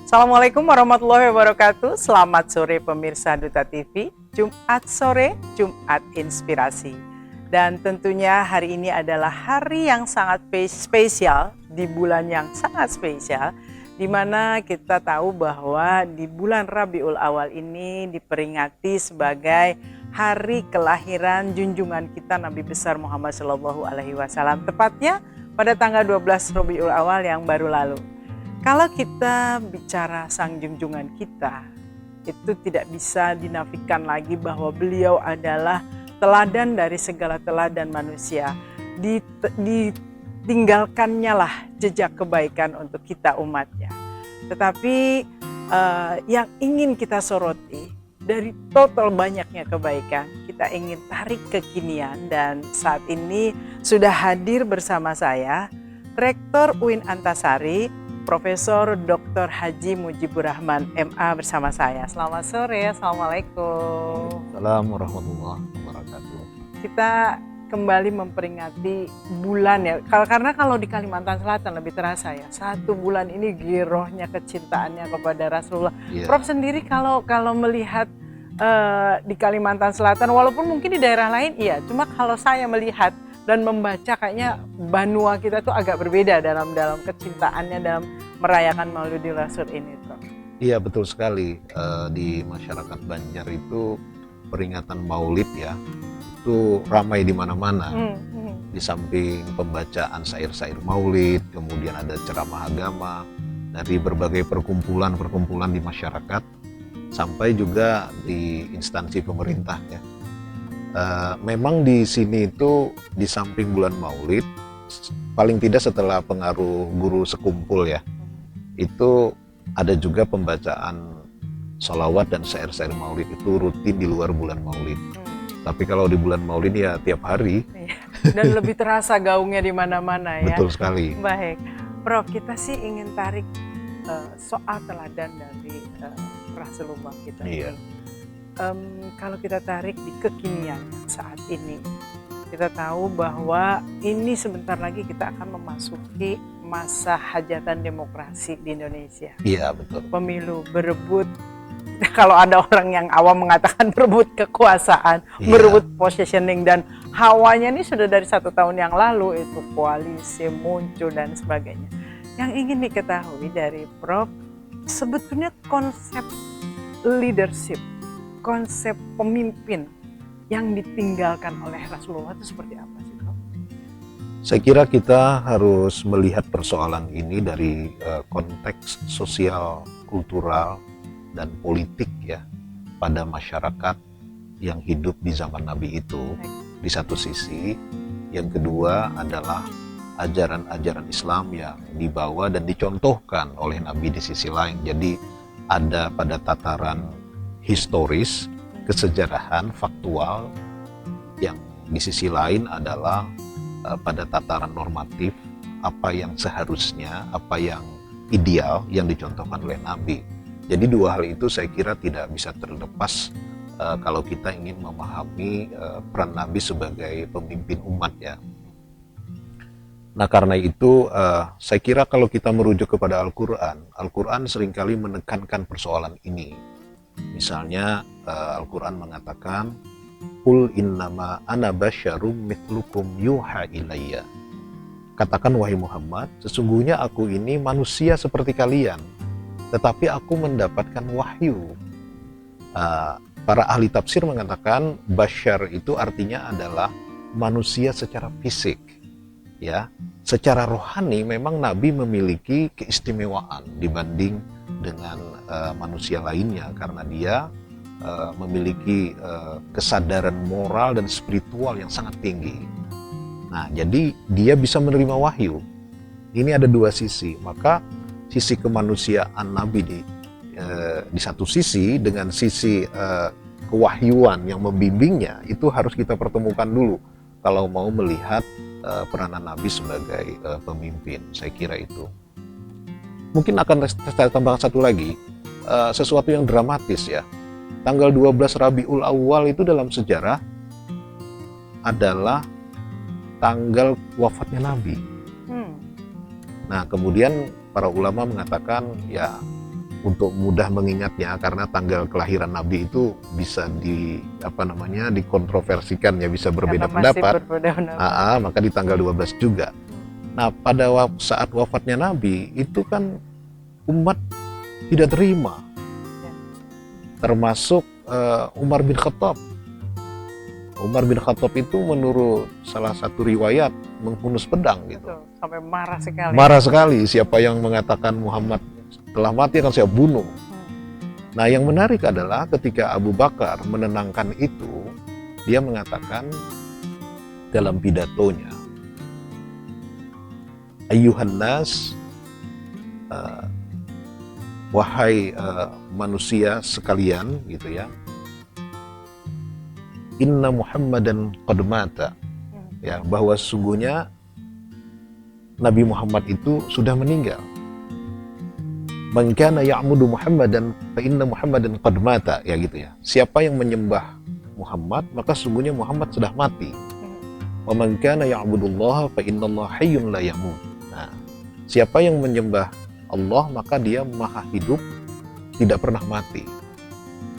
Assalamualaikum warahmatullahi wabarakatuh. Selamat sore pemirsa Duta TV. Jumat sore, Jumat Inspirasi. Dan tentunya hari ini adalah hari yang sangat spesial, di bulan yang sangat spesial, di mana kita tahu bahwa di bulan Rabiul Awal ini diperingati sebagai hari kelahiran junjungan kita Nabi besar Muhammad SAW. Tepatnya pada tanggal 12 Rabiul Awal yang baru lalu. Kalau kita bicara sang junjungan kita, itu tidak bisa dinafikan lagi bahwa beliau adalah teladan dari segala teladan manusia. Ditinggalkannya lah jejak kebaikan untuk kita umatnya. Tetapi yang ingin kita soroti dari total banyaknya kebaikan, kita ingin tarik kekinian, dan saat ini sudah hadir bersama saya Rektor UIN Antasari, Profesor Dr. Haji Mujibur Rahman MA bersama saya. Selamat sore, Assalamualaikum. Assalamualaikum warahmatullahi wabarakatuh. Kita kembali memperingati bulan ya, karena kalau di Kalimantan Selatan lebih terasa ya, 1 bulan ini girohnya kecintaannya kepada Rasulullah. Yeah. Prof sendiri kalau melihat di Kalimantan Selatan, walaupun mungkin di daerah lain iya, cuma kalau saya melihat dan membaca kayaknya Banua kita tuh agak berbeda dalam kecintaannya dalam merayakan Maulidil Rasul ini, Prof. Iya, betul sekali. Di masyarakat Banjar itu peringatan Maulid ya, itu ramai di mana-mana. Di samping pembacaan syair-syair Maulid, kemudian ada ceramah agama dari berbagai perkumpulan di masyarakat, sampai juga di instansi pemerintah ya. Memang di sini itu di samping bulan Maulid, paling tidak setelah pengaruh guru sekumpul ya, itu ada juga pembacaan sholawat dan syair-syair Maulid itu rutin di luar bulan Maulid. Tapi kalau di bulan Maulid ya tiap hari. Dan lebih terasa gaungnya di mana-mana ya. Betul sekali. Baik, Prof, kita sih ingin tarik soal teladan dari Rasulullah kita. Iya. Kalau kita tarik di kekinian saat ini, kita tahu bahwa ini sebentar lagi kita akan memasuki masa hajatan demokrasi di Indonesia. Iya, betul. Pemilu, berebut, kalau ada orang yang awam mengatakan berebut kekuasaan, berebut positioning, dan hawanya ini sudah dari 1 tahun yang lalu itu koalisi muncul dan sebagainya. Yang ingin diketahui dari Prof, sebetulnya konsep leadership, konsep pemimpin yang ditinggalkan oleh Rasulullah itu seperti apa sih, Prof? Saya kira kita harus melihat persoalan ini dari konteks sosial, kultural, dan politik ya pada masyarakat yang hidup di zaman Nabi itu. Di satu sisi, yang kedua adalah ajaran-ajaran Islam yang dibawa dan dicontohkan oleh Nabi di sisi lain. Jadi ada pada tataran historis, kesejarahan, faktual, yang di sisi lain adalah pada tataran normatif, apa yang seharusnya, apa yang ideal yang dicontohkan oleh Nabi. Jadi 2 hal itu saya kira tidak bisa terlepas kalau kita ingin memahami peran Nabi sebagai pemimpin umat ya. Nah, karena itu saya kira kalau kita merujuk kepada Al-Quran seringkali menekankan persoalan ini. Misalnya Al-Quran mengatakan, Qul innama ana basyarum mithlukum yuha ilayya. Katakan wahai Muhammad, sesungguhnya aku ini manusia seperti kalian, tetapi aku mendapatkan wahyu. Para ahli tafsir mengatakan basyar itu artinya adalah manusia secara fisik. Ya, secara rohani memang Nabi memiliki keistimewaan dibanding dengan manusia lainnya, karena dia memiliki kesadaran moral dan spiritual yang sangat tinggi. Nah, jadi dia bisa menerima wahyu. Ini ada 2 sisi. Maka sisi kemanusiaan Nabi di satu sisi dengan sisi kewahyuan yang membimbingnya itu harus kita pertemukan dulu kalau mau melihat peranan Nabi sebagai pemimpin. Saya kira itu. Mungkin akan saya tambahkan satu lagi, sesuatu yang dramatis ya. Tanggal 12 Rabiul Awal itu dalam sejarah adalah tanggal wafatnya Nabi. Nah, kemudian para ulama mengatakan ya untuk mudah mengingatnya karena tanggal kelahiran Nabi itu bisa dikontroversikan ya, bisa berbeda Karena masih pendapat. berbeda pendapat. Maka di tanggal 12 juga. Nah, pada saat wafatnya Nabi itu kan umat tidak terima. Ya. Termasuk Umar bin Khattab. Umar bin Khattab itu menurut salah satu riwayat menghunus pedang gitu. Betul, sampai marah sekali. Marah sekali, siapa yang mengatakan Muhammad telah mati akan saya bunuh. Nah, yang menarik adalah ketika Abu Bakar menenangkan itu, dia mengatakan dalam pidatonya, Ayyuhan nas, wahai manusia sekalian gitu ya, Inna Muhammadan qad mata, ya, bahwa sesungguhnya Nabi Muhammad itu sudah meninggal. Man kana ya'budu Muhammadan fa inna Muhammadan qad mata, ya gitu ya. Siapa yang menyembah Muhammad, maka sungguhnya Muhammad sudah mati. Wa man kana ya'budullaha fa innallaha hayyun la yamut. Nah, siapa yang menyembah Allah, maka dia maha hidup, tidak pernah mati.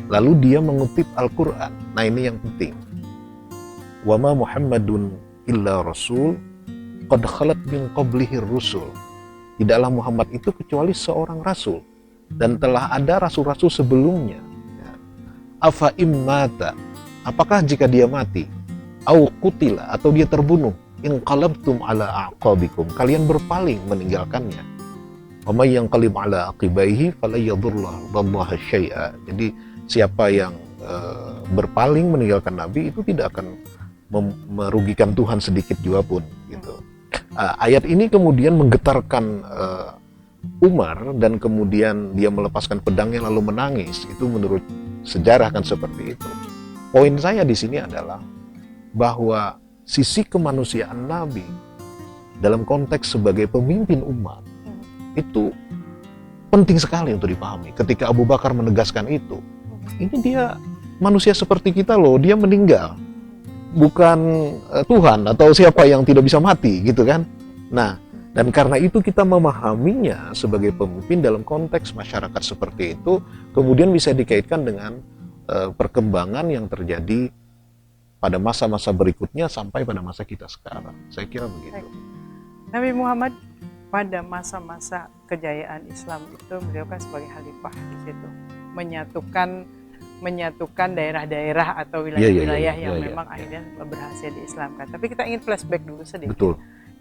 Lalu dia mengutip Al-Qur'an. Nah, ini yang penting. Wa ma Muhammadun illa rasul qad khalat min qablihi rusul. Tidaklah Muhammad itu kecuali seorang rasul dan telah ada rasul-rasul sebelumnya. Afa immata, apakah jika dia mati, au qutila, atau dia terbunuh, inqalabtum ala a'qabikum, kalian berpaling meninggalkannya. Wa may yanqalib ala aqibaihi fala yadurrallaha syai'a. Jadi siapa yang berpaling meninggalkan Nabi itu tidak akan merugikan Tuhan sedikit juga pun gitu. Ayat ini kemudian menggetarkan Umar dan kemudian dia melepaskan pedangnya lalu menangis. Itu menurut sejarah kan seperti itu. Poin saya di sini adalah bahwa sisi kemanusiaan Nabi dalam konteks sebagai pemimpin umat itu penting sekali untuk dipahami. Ketika Abu Bakar menegaskan itu, ini dia manusia seperti kita loh, dia meninggal. Bukan Tuhan atau siapa yang tidak bisa mati gitu kan. Nah, dan karena itu kita memahaminya sebagai pemimpin dalam konteks masyarakat seperti itu, kemudian bisa dikaitkan dengan perkembangan yang terjadi pada masa-masa berikutnya sampai pada masa kita sekarang. Saya kira begitu. Nabi Muhammad pada masa-masa kejayaan Islam itu beliau kan sebagai khalifah di situ, menyatukan daerah-daerah atau wilayah-wilayah yang memang akhirnya berhasil diislamkan. Tapi kita ingin flashback dulu sedikit. Betul.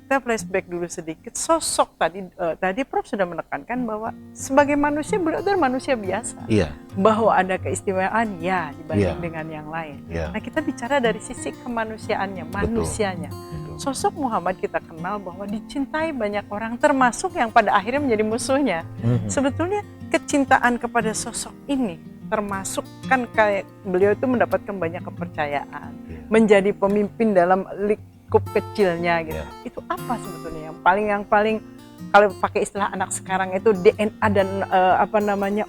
Kita flashback dulu sedikit. Sosok tadi Prof sudah menekankan bahwa sebagai manusia beliau adalah manusia biasa. Iya. Bahwa ada keistimewaan ya dibanding dengan yang lain. Iya. Nah, kita bicara dari sisi kemanusiaannya, manusianya. Betul. Sosok Muhammad kita kenal bahwa dicintai banyak orang, termasuk yang pada akhirnya menjadi musuhnya. Sebetulnya kecintaan kepada sosok ini termasuk kan kayak beliau itu mendapatkan banyak kepercayaan, menjadi pemimpin dalam lingkup kecilnya gitu. Itu apa sebetulnya yang paling kalau pakai istilah anak sekarang itu DNA dan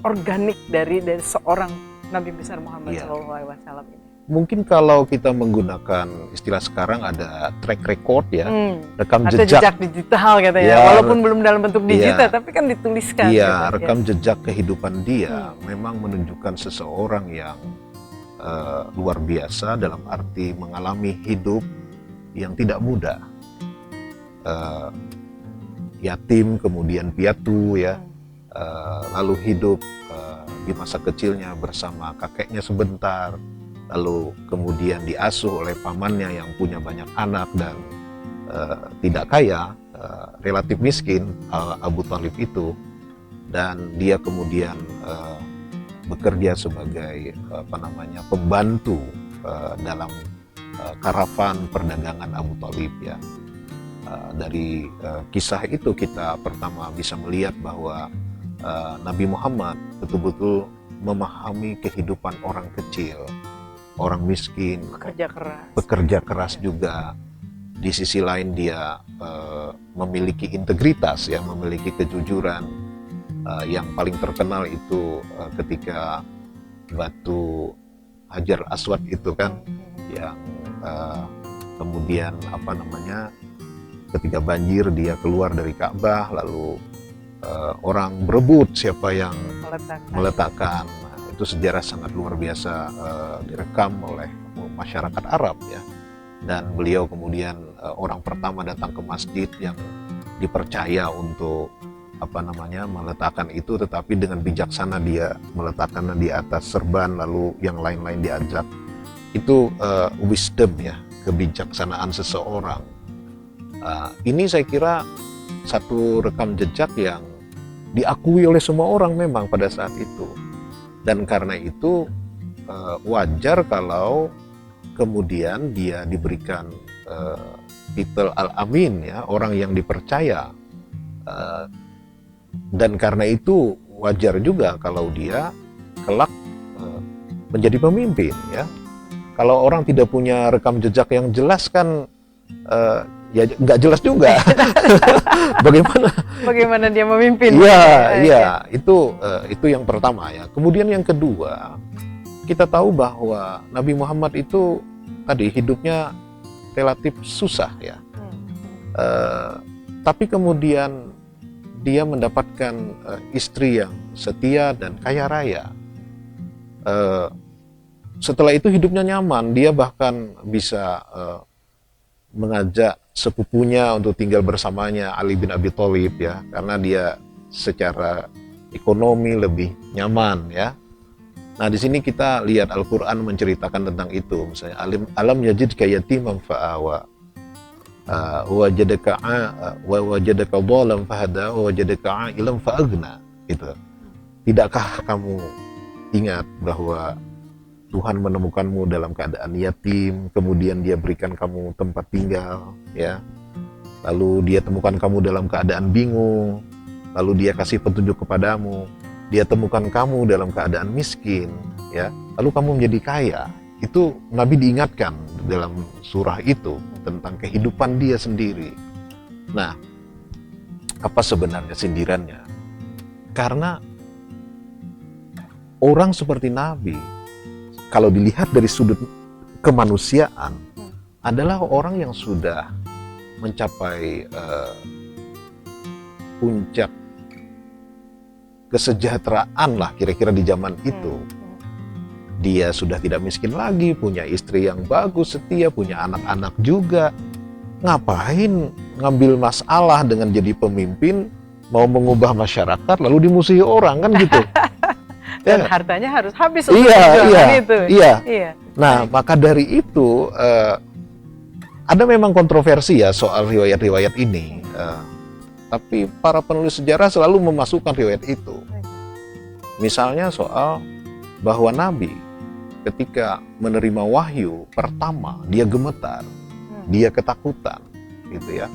organik dari seorang Nabi besar Muhammad SAW ini? Mungkin kalau kita menggunakan istilah sekarang ada track record ya, rekam atau jejak digital katanya, walaupun belum dalam bentuk digital tapi kan dituliskan. Iya, gitu, rekam jejak kehidupan dia memang menunjukkan seseorang yang luar biasa dalam arti mengalami hidup yang tidak mudah, yatim kemudian piatu ya, lalu hidup di masa kecilnya bersama kakeknya sebentar. Lalu kemudian diasuh oleh pamannya yang punya banyak anak dan tidak kaya, relatif miskin, Abu Thalib itu, dan dia kemudian bekerja sebagai pembantu dalam karavan perdagangan Abu Thalib ya. Dari kisah itu kita pertama bisa melihat bahwa Nabi Muhammad betul-betul memahami kehidupan orang kecil, orang miskin, bekerja keras juga. Di sisi lain dia memiliki integritas, ya, memiliki kejujuran. Yang paling terkenal itu ketika batu Hajar Aswad itu kan, yang kemudian ketika banjir dia keluar dari Ka'bah, lalu orang berebut siapa yang meletakkan. Nah, itu sejarah sangat luar biasa direkam oleh masyarakat Arab ya. Dan beliau kemudian orang pertama datang ke masjid yang dipercaya untuk meletakkan itu, tetapi dengan bijaksana dia meletakkannya di atas serban, lalu yang lain-lain diajak. Itu wisdom ya, kebijaksanaan seseorang. Ini saya kira satu rekam jejak yang diakui oleh semua orang memang pada saat itu. Dan karena itu wajar kalau kemudian dia diberikan titel Al-Amin ya, orang yang dipercaya. Dan karena itu wajar juga kalau dia kelak menjadi pemimpin ya. Kalau orang tidak punya rekam jejak yang jelas kan ya nggak jelas juga. Bagaimana dia memimpin? Iya, itu yang pertama ya. Kemudian yang kedua, kita tahu bahwa Nabi Muhammad itu tadi hidupnya relatif susah ya. Tapi kemudian dia mendapatkan istri yang setia dan kaya raya. Setelah itu hidupnya nyaman, dia bahkan bisa mengajak sepupunya untuk tinggal bersamanya, Ali bin Abi Thalib ya, karena dia secara ekonomi lebih nyaman ya. Nah, di sini kita lihat Al-Qur'an menceritakan tentang itu, misalnya alam yajidka yatiman fa'awa, wajadaka dhalam fahada, wajadaka a'ilam fa'aghna. Gitu. Tidakkah kamu ingat bahwa Tuhan menemukanmu dalam keadaan yatim, kemudian dia berikan kamu tempat tinggal, ya. Lalu dia temukan kamu dalam keadaan bingung, lalu dia kasih petunjuk kepadamu. Dia temukan kamu dalam keadaan miskin, ya. Lalu kamu menjadi kaya. Itu Nabi diingatkan dalam surah itu tentang kehidupan dia sendiri. Nah, apa sebenarnya sindirannya? Karena orang seperti Nabi, kalau dilihat dari sudut kemanusiaan, adalah orang yang sudah mencapai puncak kesejahteraan lah kira-kira di zaman itu. Dia sudah tidak miskin lagi, punya istri yang bagus, setia, punya anak-anak juga. Ngapain ngambil masalah dengan jadi pemimpin, mau mengubah masyarakat lalu dimusuhi orang, kan gitu. Dan hartanya harus habis untuk itu. Iya. Nah, maka dari itu ada memang kontroversi ya soal riwayat-riwayat ini. Tapi para penulis sejarah selalu memasukkan riwayat itu. Misalnya soal bahwa Nabi ketika menerima wahyu pertama, dia gemetar, dia ketakutan, gitu ya.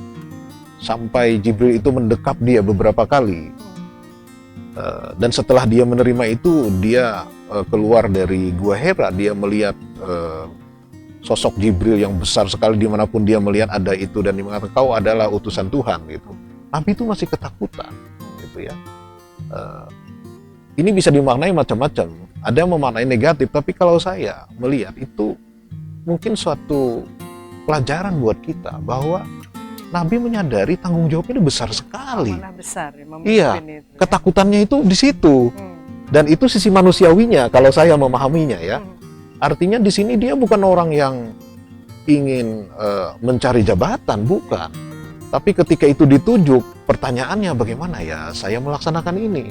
Sampai Jibril itu mendekap dia beberapa kali. Dan setelah dia menerima itu, dia keluar dari Gua Hira, dia melihat sosok Jibril yang besar sekali, dimanapun dia melihat ada itu, dan dia mengatakan, kau adalah utusan Tuhan, gitu. Nabi itu masih ketakutan, gitu ya. Ini bisa dimaknai macam-macam. Ada yang memaknai negatif, tapi kalau saya melihat itu mungkin suatu pelajaran buat kita bahwa Nabi menyadari tanggung jawabnya besar sekali. Besar, iya, itu, ketakutannya itu di situ. Dan itu sisi manusiawinya kalau saya memahaminya ya. Artinya di sini dia bukan orang yang ingin mencari jabatan, bukan. Tapi ketika itu ditujuk, pertanyaannya bagaimana ya saya melaksanakan ini.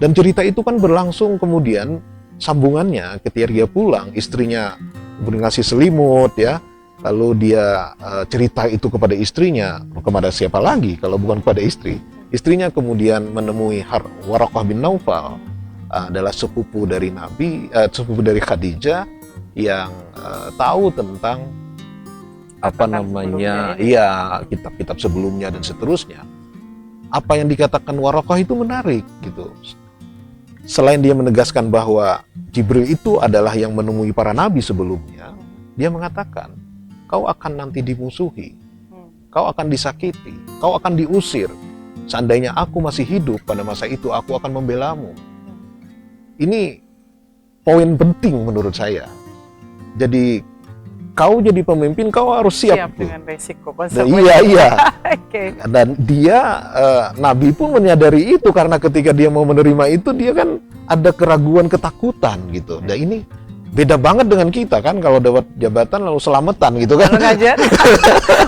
Dan cerita itu kan berlangsung kemudian sambungannya ketika dia pulang, istrinya ngasih selimut ya. Lalu dia cerita itu kepada istrinya, kepada siapa lagi kalau bukan kepada istri. Istrinya kemudian menemui Waraqah bin Naufal, adalah sepupu dari Nabi, sepupu dari Khadijah yang tahu tentang kitab-kitab sebelumnya dan seterusnya. Apa yang dikatakan Waraqah itu menarik gitu. Selain dia menegaskan bahwa Jibril itu adalah yang menemui para nabi sebelumnya, dia mengatakan, kau akan nanti dimusuhi, kau akan disakiti, kau akan diusir. Seandainya aku masih hidup pada masa itu, aku akan membelamu. Ini poin penting menurut saya. Jadi kau jadi pemimpin kau harus siap tuh. dengan resiko Nah, konsekuensi. iya. Oke. Dan dia Nabi pun menyadari itu, karena ketika dia mau menerima itu dia kan ada keraguan, ketakutan gitu. Dan ini beda banget dengan kita kan, kalau dapat jabatan lalu selamatan gitu kan. Lalu ngajar.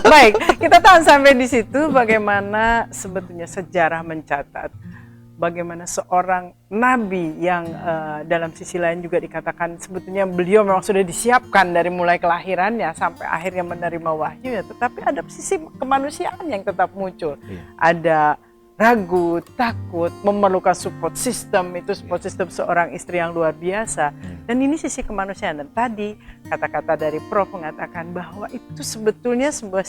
Baik, kita tahan sampai di situ bagaimana sebetulnya sejarah mencatat bagaimana seorang nabi yang dalam sisi lain juga dikatakan sebetulnya beliau memang sudah disiapkan dari mulai kelahirannya sampai akhirnya menerima wahyu ya, tetapi ada sisi kemanusiaan yang tetap muncul. Ada ragu, takut, memerlukan support system, itu support system seorang istri yang luar biasa. Dan ini sisi kemanusiaan. Dan tadi kata-kata dari Prof mengatakan bahwa itu sebetulnya sebuah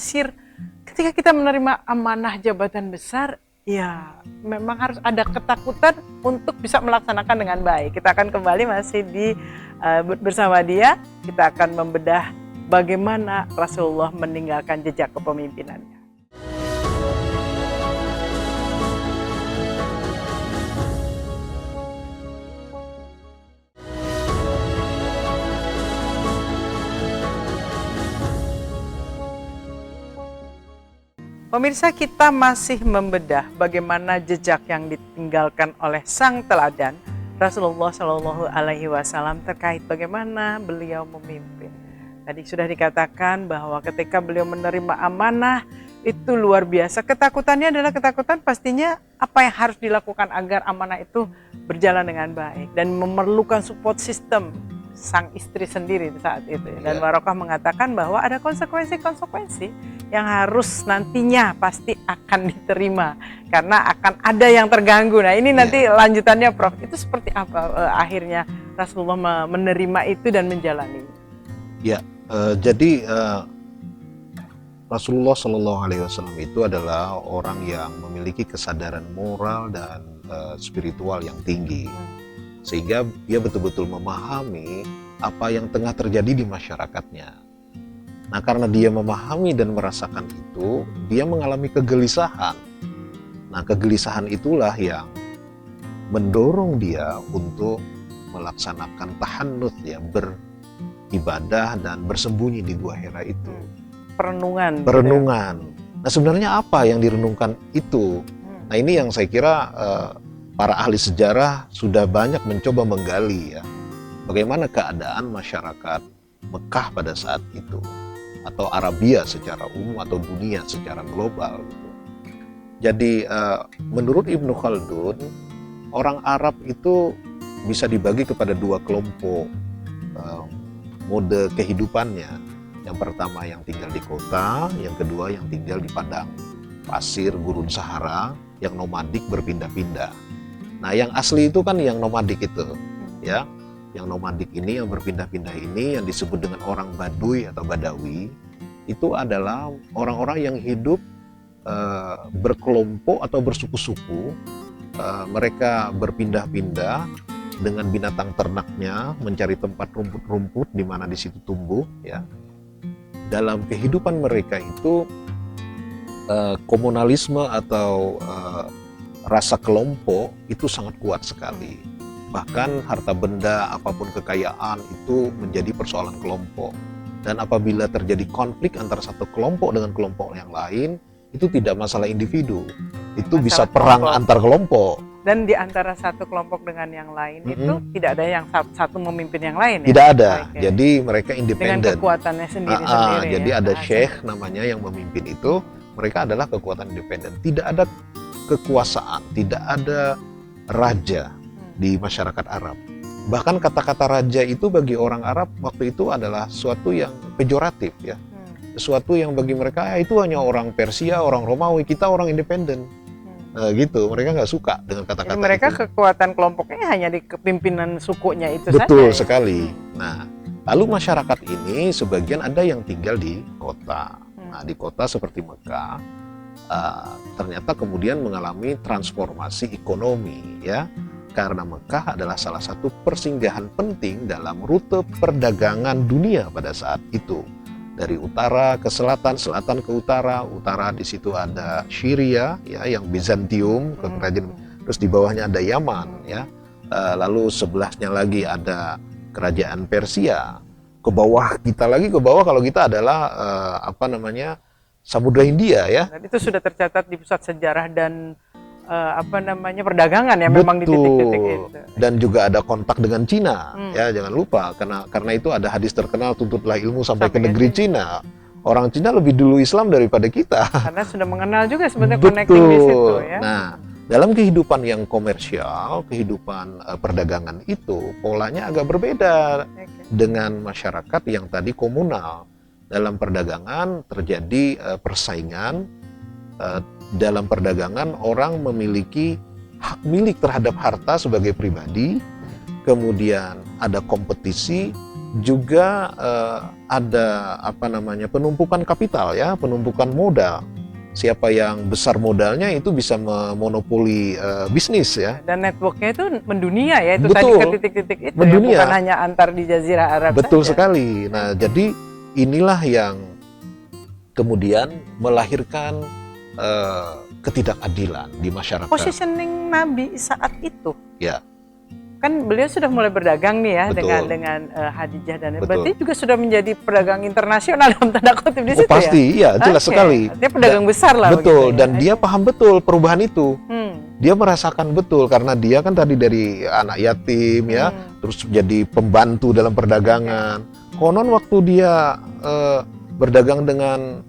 ketika kita menerima amanah jabatan besar, ya memang harus ada ketakutan untuk bisa melaksanakan dengan baik. Kita akan kembali masih bersama dia. Kita akan membedah bagaimana Rasulullah meninggalkan jejak kepemimpinannya. Pemirsa, kita masih membedah bagaimana jejak yang ditinggalkan oleh sang teladan Rasulullah Shallallahu Alaihi Wasallam terkait bagaimana beliau memimpin. Tadi sudah dikatakan bahwa ketika beliau menerima amanah itu luar biasa. Ketakutannya adalah ketakutan pastinya apa yang harus dilakukan agar amanah itu berjalan dengan baik dan memerlukan support system sang istri sendiri saat itu. Dan Barokah mengatakan bahwa ada konsekuensi-konsekuensi yang harus nantinya pasti akan diterima karena akan ada yang terganggu. Nah ini nanti lanjutannya Prof, itu seperti apa akhirnya Rasulullah menerima itu dan menjalani? Ya, jadi Rasulullah Shallallahu Alaihi Wasallam itu adalah orang yang memiliki kesadaran moral dan spiritual yang tinggi, sehingga dia betul-betul memahami apa yang tengah terjadi di masyarakatnya. Nah, karena dia memahami dan merasakan itu, dia mengalami kegelisahan. Nah, kegelisahan itulah yang mendorong dia untuk melaksanakan tahannuts, ya, beribadah dan bersembunyi di Gua Hira itu. Perenungan. Nah, sebenarnya apa yang direnungkan itu? Nah, ini yang saya kira para ahli sejarah sudah banyak mencoba menggali, ya, bagaimana keadaan masyarakat Mekah pada saat itu, atau Arabia secara umum, atau dunia secara global gitu. Jadi menurut Ibnu Khaldun, orang Arab itu bisa dibagi kepada dua kelompok mode kehidupannya. Yang pertama yang tinggal di kota, yang kedua yang tinggal di padang pasir gurun Sahara, yang nomadik berpindah-pindah. Nah, yang asli itu kan yang nomadik itu, ya. Yang nomadik ini, yang berpindah-pindah ini, yang disebut dengan orang Baduy atau Badawi, itu adalah orang-orang yang hidup berkelompok atau bersuku-suku. Mereka berpindah-pindah dengan binatang ternaknya, mencari tempat rumput-rumput di mana di situ tumbuh, ya. Dalam kehidupan mereka itu komunalisme atau rasa kelompok itu sangat kuat sekali. Bahkan harta benda, apapun kekayaan itu menjadi persoalan kelompok. Dan apabila terjadi konflik antara satu kelompok dengan kelompok yang lain, itu tidak masalah individu, itu masalah bisa perang kelompok antar kelompok. Dan di antara satu kelompok dengan yang lain itu tidak ada yang satu memimpin yang lain. Tidak ada, jadi mereka independen. Dengan kekuatannya sendiri-sendiri. Jadi ada syekh namanya yang memimpin itu, mereka adalah kekuatan independen. Tidak ada kekuasaan, tidak ada raja di masyarakat Arab. Bahkan kata-kata raja itu bagi orang Arab waktu itu adalah sesuatu yang pejoratif, ya. Sesuatu yang bagi mereka itu hanya orang Persia, orang Romawi, kita orang independen. Gitu, mereka nggak suka dengan kata-kata itu. Mereka kekuatan kelompoknya hanya di kepimpinan sukunya itu saja. Betul sekali. Ya? Nah, lalu masyarakat ini sebagian ada yang tinggal di kota. Nah, di kota seperti Mekah, ternyata kemudian mengalami transformasi ekonomi, ya. Karena Mekah adalah salah satu persinggahan penting dalam rute perdagangan dunia pada saat itu. Dari utara ke selatan, selatan ke utara, utara di situ ada Syria, ya, yang Bizantium, kerajaan, terus di bawahnya ada Yaman, ya, lalu sebelahnya lagi ada kerajaan Persia, ke bawah kita lagi, ke bawah kalau kita adalah Samudra Hindia ya. Dan itu sudah tercatat di pusat sejarah dan perdagangan ya, memang di titik-titik itu. Dan juga ada kontak dengan Cina ya, jangan lupa karena itu ada hadis terkenal, tuntutlah ilmu sampai ke negeri Cina. Orang Cina lebih dulu Islam daripada kita. Karena sudah mengenal juga sebenarnya connecting di situ ya. Nah, dalam kehidupan yang komersial, kehidupan perdagangan itu polanya agak berbeda dengan masyarakat yang tadi komunal. Dalam perdagangan terjadi persaingan. Dalam perdagangan orang memiliki hak milik terhadap harta sebagai pribadi, kemudian ada kompetisi, juga ada penumpukan kapital ya, penumpukan modal. Siapa yang besar modalnya itu bisa memonopoli bisnis ya. Dan networknya itu mendunia ya, itu Betul, tadi ke titik-titik itu mendunia. ya, bukan hanya antar di Jazirah Arab Betul saja. sekali. Nah, jadi inilah yang kemudian melahirkan ketidakadilan di masyarakat. Positioning Nabi saat itu. Ya. Kan beliau sudah mulai berdagang nih ya, Betul. dengan Khadijah dan Betul. berarti juga sudah menjadi pedagang internasional dalam tanda kutip di situ Pasti, ya. iya, jelas sekali. Dia pedagang besar lah. Betul, begitu, dan dia paham betul perubahan itu. Dia merasakan betul karena dia kan tadi dari anak yatim ya, terus jadi pembantu dalam perdagangan. Konon waktu dia berdagang dengan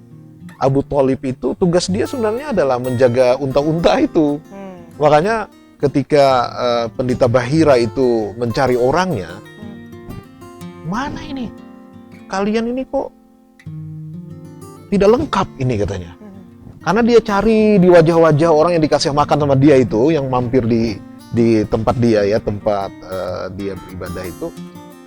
Abu Thalib itu, tugas dia sebenarnya adalah menjaga unta-unta itu. Makanya ketika pendeta Bahira itu mencari orangnya, mana ini? Kalian ini kok tidak lengkap ini katanya. Karena dia cari di wajah-wajah orang yang dikasih makan sama dia itu, yang mampir di tempat dia ya, tempat dia beribadah itu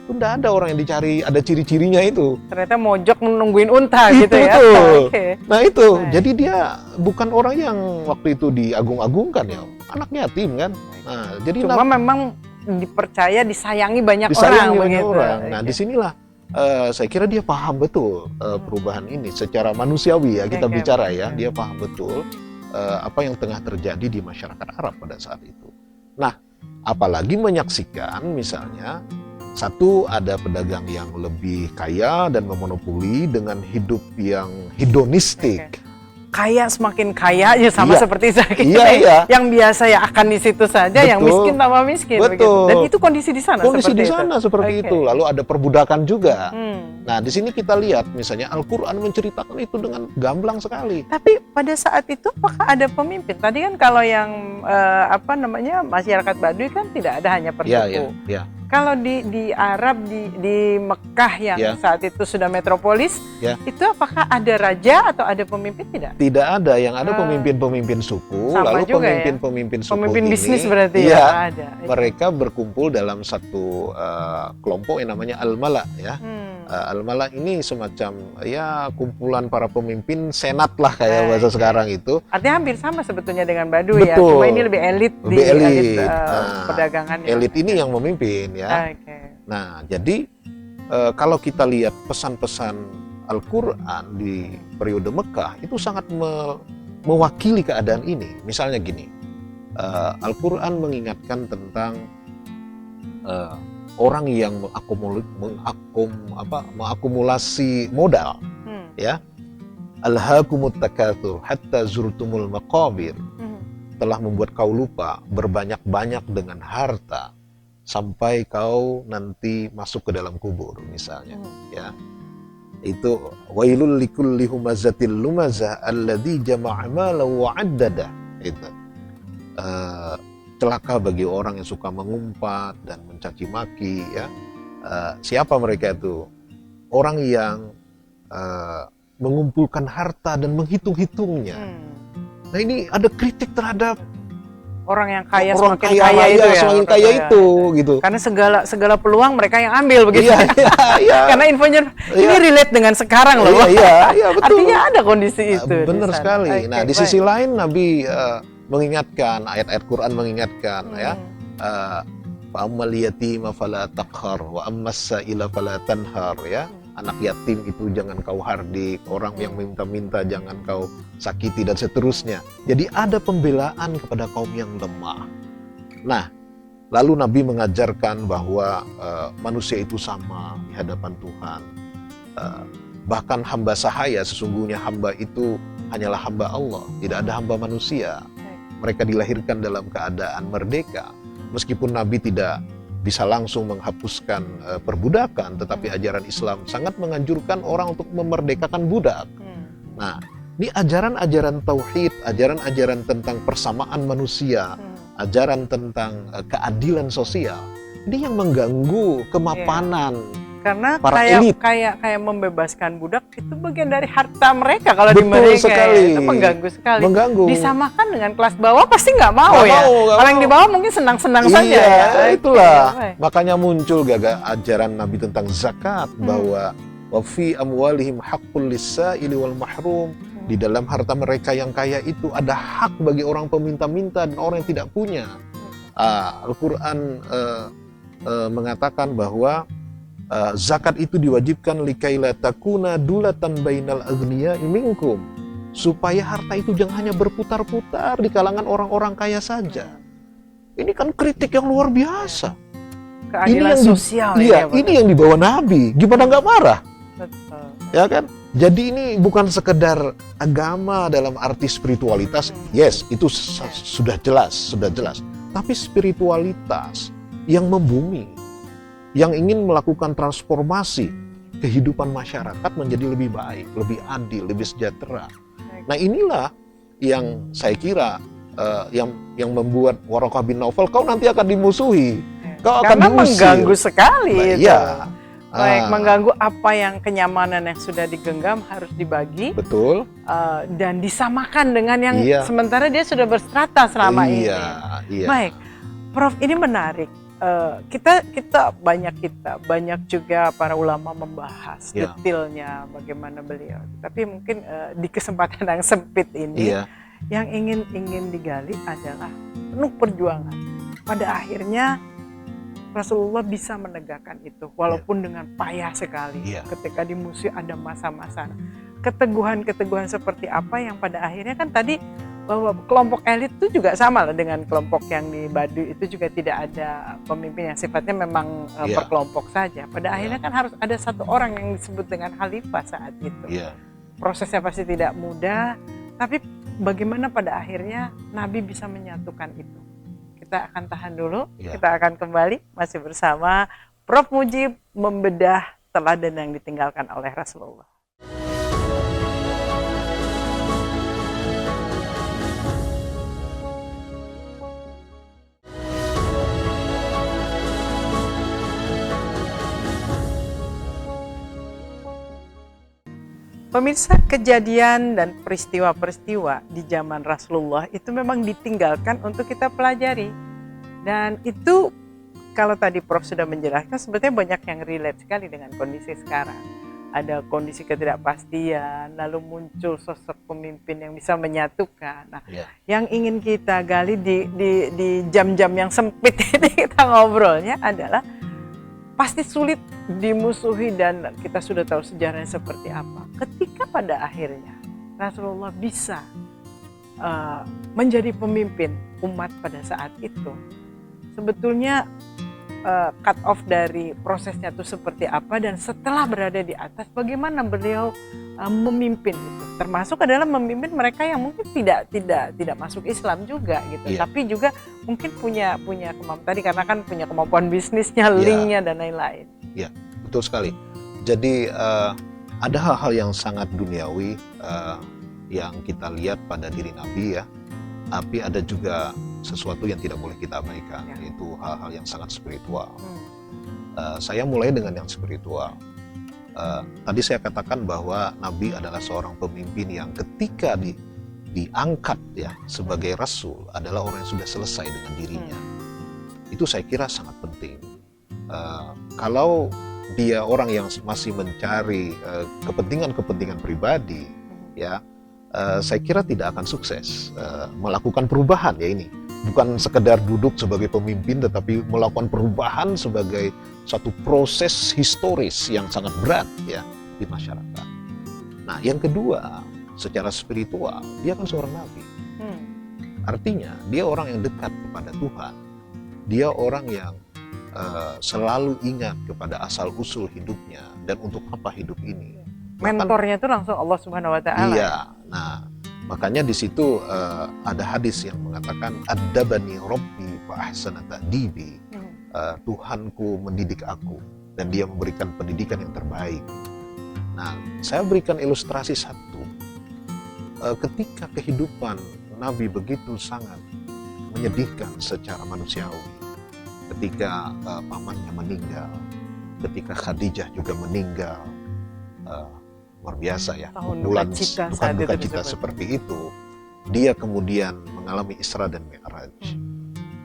tidak ada orang yang dicari, ada ciri-cirinya itu. Ternyata mojok menungguin unta Itu gitu ya. betul. Okay. Nah itu, jadi dia bukan orang yang waktu itu diagung-agungkan ya, anak yatim kan. Nah, jadi cuma memang dipercaya, disayangi banyak orang begitu. Nah, disinilah saya kira dia paham betul perubahan ini secara manusiawi ya, kita bicara ya, dia paham betul apa yang tengah terjadi di masyarakat Arab pada saat itu. Nah, apalagi menyaksikan misalnya satu, ada pedagang yang lebih kaya dan memonopoli dengan hidup yang hedonistik. Kaya semakin kaya aja sama seperti saya. Yang biasa ya akan di situ saja, yang miskin tambah miskin. Betul. Dan itu kondisi di sana. Kondisi di sana seperti itu. Lalu ada perbudakan juga. Nah, di sini kita lihat misalnya Al-Quran menceritakan itu dengan gamblang sekali. Tapi pada saat itu apakah ada pemimpin? Tadi kan kalau yang masyarakat Baduy kan tidak ada, hanya persuku. Ya. Kalau di Arab, di Mekah yang saat itu sudah metropolis, itu apakah ada raja atau ada pemimpin? Tidak ada, yang ada pemimpin-pemimpin suku, sama lalu juga pemimpin-pemimpin suku pemimpin ini, bisnis berarti ya ada. Mereka berkumpul dalam satu kelompok yang namanya Al-Mala ya. Al-Mala ini semacam ya kumpulan para pemimpin senat lah kayak bahasa sekarang itu. Artinya hampir sama sebetulnya dengan Baduy ya, Betul. cuma ini lebih elit di elit perdagangan. Elit ini yang memimpin ya. Nah, jadi kalau kita lihat pesan-pesan Al-Quran di periode Mekah itu sangat mewakili keadaan ini. Misalnya gini, Al-Quran mengingatkan tentang orang yang mengakumulasi modal, ya. Alhaakumut takatsur hatta zurtumul maqabir. Telah membuat kau lupa berbanyak-banyak dengan harta sampai kau nanti masuk ke dalam kubur misalnya, ya. Itu wailul likulli humazatil lumazah alladzi jama'a malan wa 'addada. Itu celaka bagi orang yang suka mengumpat dan mencaci maki ya. Siapa mereka itu? Orang yang mengumpulkan harta dan menghitung-hitungnya. Nah, ini ada kritik terhadap orang yang kaya, orang semakin kaya itu ya, semakin kaya itu gitu. Karena segala peluang mereka yang ambil begitu. Iya. Karena infonya ini relate dengan sekarang loh. Iya, betul. Artinya ada kondisi itu. Benar sekali. Nah, di sisi lain Nabi mengingatkan, ayat-ayat Quran mengingatkan ya. Fa ammal yatima fala taqhar wa ammas sa'ila fala tanhar ya. Anak yatim itu jangan kau hardik, orang yang minta-minta jangan kau sakiti dan seterusnya. Jadi ada pembelaan kepada kaum yang lemah. Nah, Lalu Nabi mengajarkan bahwa manusia itu sama di hadapan Tuhan. Bahkan hamba sahaya, sesungguhnya hamba itu hanyalah hamba Allah, tidak ada hamba manusia. Mereka dilahirkan dalam keadaan merdeka. Meskipun Nabi tidak bisa langsung menghapuskan perbudakan, tetapi ajaran Islam sangat menganjurkan orang untuk memerdekakan budak. Nah, ini ajaran-ajaran tauhid, ajaran-ajaran tentang persamaan manusia, ajaran tentang keadilan sosial, ini yang mengganggu kemapanan karena para kayak elit. kayak membebaskan budak itu bagian dari harta mereka kalau di Betul mereka sekali. itu mengganggu sekali. Mengganggu. Disamakan dengan kelas bawah pasti nggak mau Nggak ya. mau, nggak Kalau yang mau. di bawah mungkin senang-senang Iya, saja ya. itulah. Oke. Makanya muncul ajaran Nabi tentang zakat, bahwa wa fi amwalihim haqqul lis-sa'ili wal mahrum. Di dalam harta mereka yang kaya itu ada hak bagi orang peminta-minta dan orang yang tidak punya. Al-Quran mengatakan bahwa zakat itu diwajibkan likaila takuna dulatan bainal aghniya minkum, supaya harta itu jangan hanya berputar-putar di kalangan orang-orang kaya saja. Ini kan kritik yang luar biasa. Keadilan sosial Iya, ini yang dibawa Nabi. Gimana nggak marah? Betul. Ya kan? Jadi ini bukan sekedar agama dalam arti spiritualitas. Yes, itu sudah jelas. Tapi spiritualitas yang membumi, yang ingin melakukan transformasi kehidupan masyarakat menjadi lebih baik, lebih adil, lebih sejahtera. Nah, inilah yang saya kira yang membuat Waraqah bin Naufal, kau nanti akan dimusuhi, kau akan Karena diusir. mengganggu sekali. Nah, itu. iya. Baik, mengganggu apa yang kenyamanan yang sudah digenggam harus dibagi. Betul. Dan disamakan dengan yang Iya. sementara dia sudah berstrata selama ini. Iya. Baik, Prof, ini menarik. Kita banyak juga para ulama membahas detailnya bagaimana beliau. Tapi mungkin di kesempatan yang sempit ini, yang ingin digali adalah penuh perjuangan. Pada akhirnya Rasulullah bisa menegakkan itu, walaupun dengan payah sekali. Ketika di musuh ada masa-masa keteguhan-keteguhan seperti apa yang pada akhirnya kan tadi bahwa kelompok elit itu juga sama lah dengan kelompok yang di Baduy, itu juga tidak ada pemimpin yang sifatnya memang berkelompok saja. Pada akhirnya kan harus ada satu orang yang disebut dengan khalifah saat itu. Prosesnya pasti tidak mudah, tapi bagaimana pada akhirnya Nabi bisa menyatukan itu. Kita akan tahan dulu, kita akan kembali masih bersama Prof Mujib membedah teladan yang ditinggalkan oleh Rasulullah. Pemirsa, kejadian dan peristiwa-peristiwa di zaman Rasulullah itu memang ditinggalkan untuk kita pelajari. Dan itu kalau tadi Prof sudah menjelaskan, sebetulnya banyak yang relate sekali dengan kondisi sekarang. Ada kondisi ketidakpastian, lalu muncul sosok pemimpin yang bisa menyatukan. Nah, yang ingin kita gali di jam-jam yang sempit ini kita ngobrolnya adalah pasti sulit dimusuhi dan kita sudah tahu sejarahnya seperti apa. Ketika pada akhirnya Rasulullah bisa menjadi pemimpin umat pada saat itu, sebetulnya cut off dari prosesnya itu seperti apa, dan setelah berada di atas bagaimana beliau memimpin itu, termasuk adalah memimpin mereka yang mungkin tidak masuk Islam juga gitu, tapi juga mungkin punya kemampuan tadi karena kan punya kemampuan bisnisnya, linknya dan lain-lain. Iya, betul sekali. Jadi ada hal-hal yang sangat duniawi yang kita lihat pada diri Nabi ya, tapi ada juga sesuatu yang tidak boleh kita abaikan, yaitu hal-hal yang sangat spiritual. Saya mulai dengan yang spiritual. Tadi saya katakan bahwa Nabi adalah seorang pemimpin yang ketika diangkat ya sebagai Rasul adalah orang yang sudah selesai dengan dirinya. Itu saya kira sangat penting. Kalau dia orang yang masih mencari kepentingan pribadi, ya saya kira tidak akan sukses melakukan perubahan ya ini. Bukan sekedar duduk sebagai pemimpin, tetapi melakukan perubahan sebagai satu proses historis yang sangat berat ya di masyarakat. Nah, yang kedua, secara spiritual dia kan seorang nabi. Artinya dia orang yang dekat kepada Tuhan. Dia orang yang selalu ingat kepada asal-usul hidupnya dan untuk apa hidup ini. Mentornya itu langsung Allah Subhanahu wa Ta'ala. Iya. Nah, makanya di situ ada hadis yang mengatakan addabani rabbi fa ahsana ta'dibi. Tuhanku mendidik aku dan dia memberikan pendidikan yang terbaik. Nah, saya berikan ilustrasi satu. Ketika kehidupan Nabi begitu sangat menyedihkan secara manusiawi, ketika pamannya meninggal, ketika Khadijah juga meninggal, luar biasa ya, bulan duka cita seperti itu, dia kemudian mengalami Isra dan Mi'raj.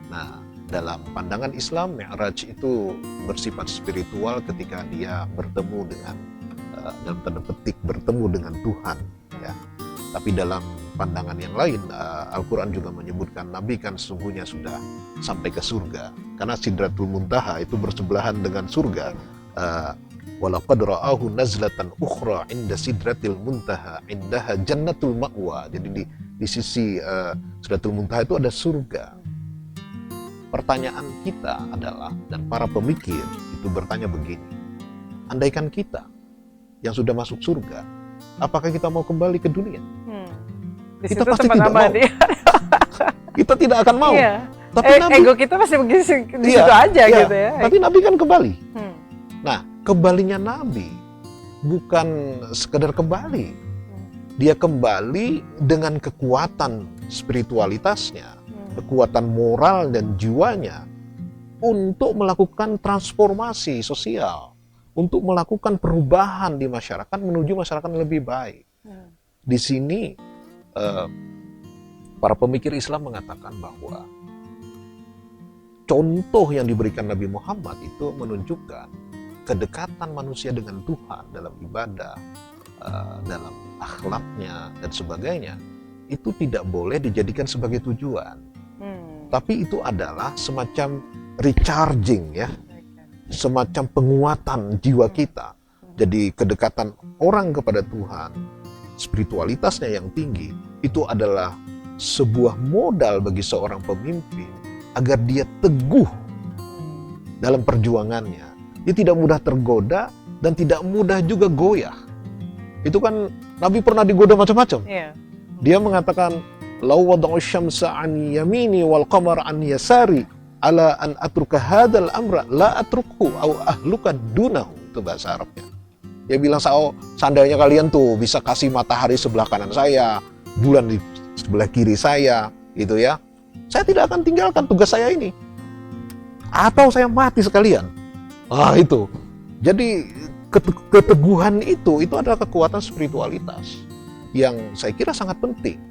Nah, dalam pandangan Islam, Mi'raj itu bersifat spiritual ketika dia bertemu dengan, dalam tanda petik, bertemu dengan Tuhan. Ya. Tapi dalam pandangan yang lain, Al-Quran juga menyebutkan Nabi kan sesungguhnya sudah sampai ke surga. Karena Sidratul Muntaha itu bersebelahan dengan surga. Walaqad ra'ahu nazlatan ukhra inda Sidratil Muntaha indaha jannatul ma'wa. Jadi di sisi Sidratul Muntaha itu ada surga. Pertanyaan kita adalah, dan para pemikir itu bertanya begini, andaikan kita yang sudah masuk surga, apakah kita mau kembali ke dunia? Kita pasti tidak mau. Kita tidak akan mau. Iya. Tapi Nabi, ego kita masih di situ aja gitu ya. Tapi Nabi kan kembali. Nah, kembalinya Nabi bukan sekedar kembali. Dia kembali dengan kekuatan spiritualitasnya, kekuatan moral dan jiwanya untuk melakukan transformasi sosial, untuk melakukan perubahan di masyarakat menuju masyarakat yang lebih baik. Di sini para pemikir Islam mengatakan bahwa contoh yang diberikan Nabi Muhammad itu menunjukkan kedekatan manusia dengan Tuhan dalam ibadah, dalam akhlaknya dan sebagainya, itu tidak boleh dijadikan sebagai tujuan. Tapi itu adalah semacam recharging ya, semacam penguatan jiwa kita. Jadi kedekatan orang kepada Tuhan, spiritualitasnya yang tinggi, itu adalah sebuah modal bagi seorang pemimpin agar dia teguh dalam perjuangannya. Dia tidak mudah tergoda dan tidak mudah juga goyah. Itu kan Nabi pernah digoda macam-macam. Dia mengatakan, "Law wada'u syamsa an yamini wal qamar an yasari ala an atruka hadzal amra la atruku au ahluka dunahu." Itu bahasa Arabnya. Dia bilang, seandainya kalian tuh bisa kasih matahari sebelah kanan saya, bulan di sebelah kiri saya, gitu ya, saya tidak akan tinggalkan tugas saya ini. Atau saya mati sekalian. Itu. Jadi keteguhan itu adalah kekuatan spiritualitas yang saya kira sangat penting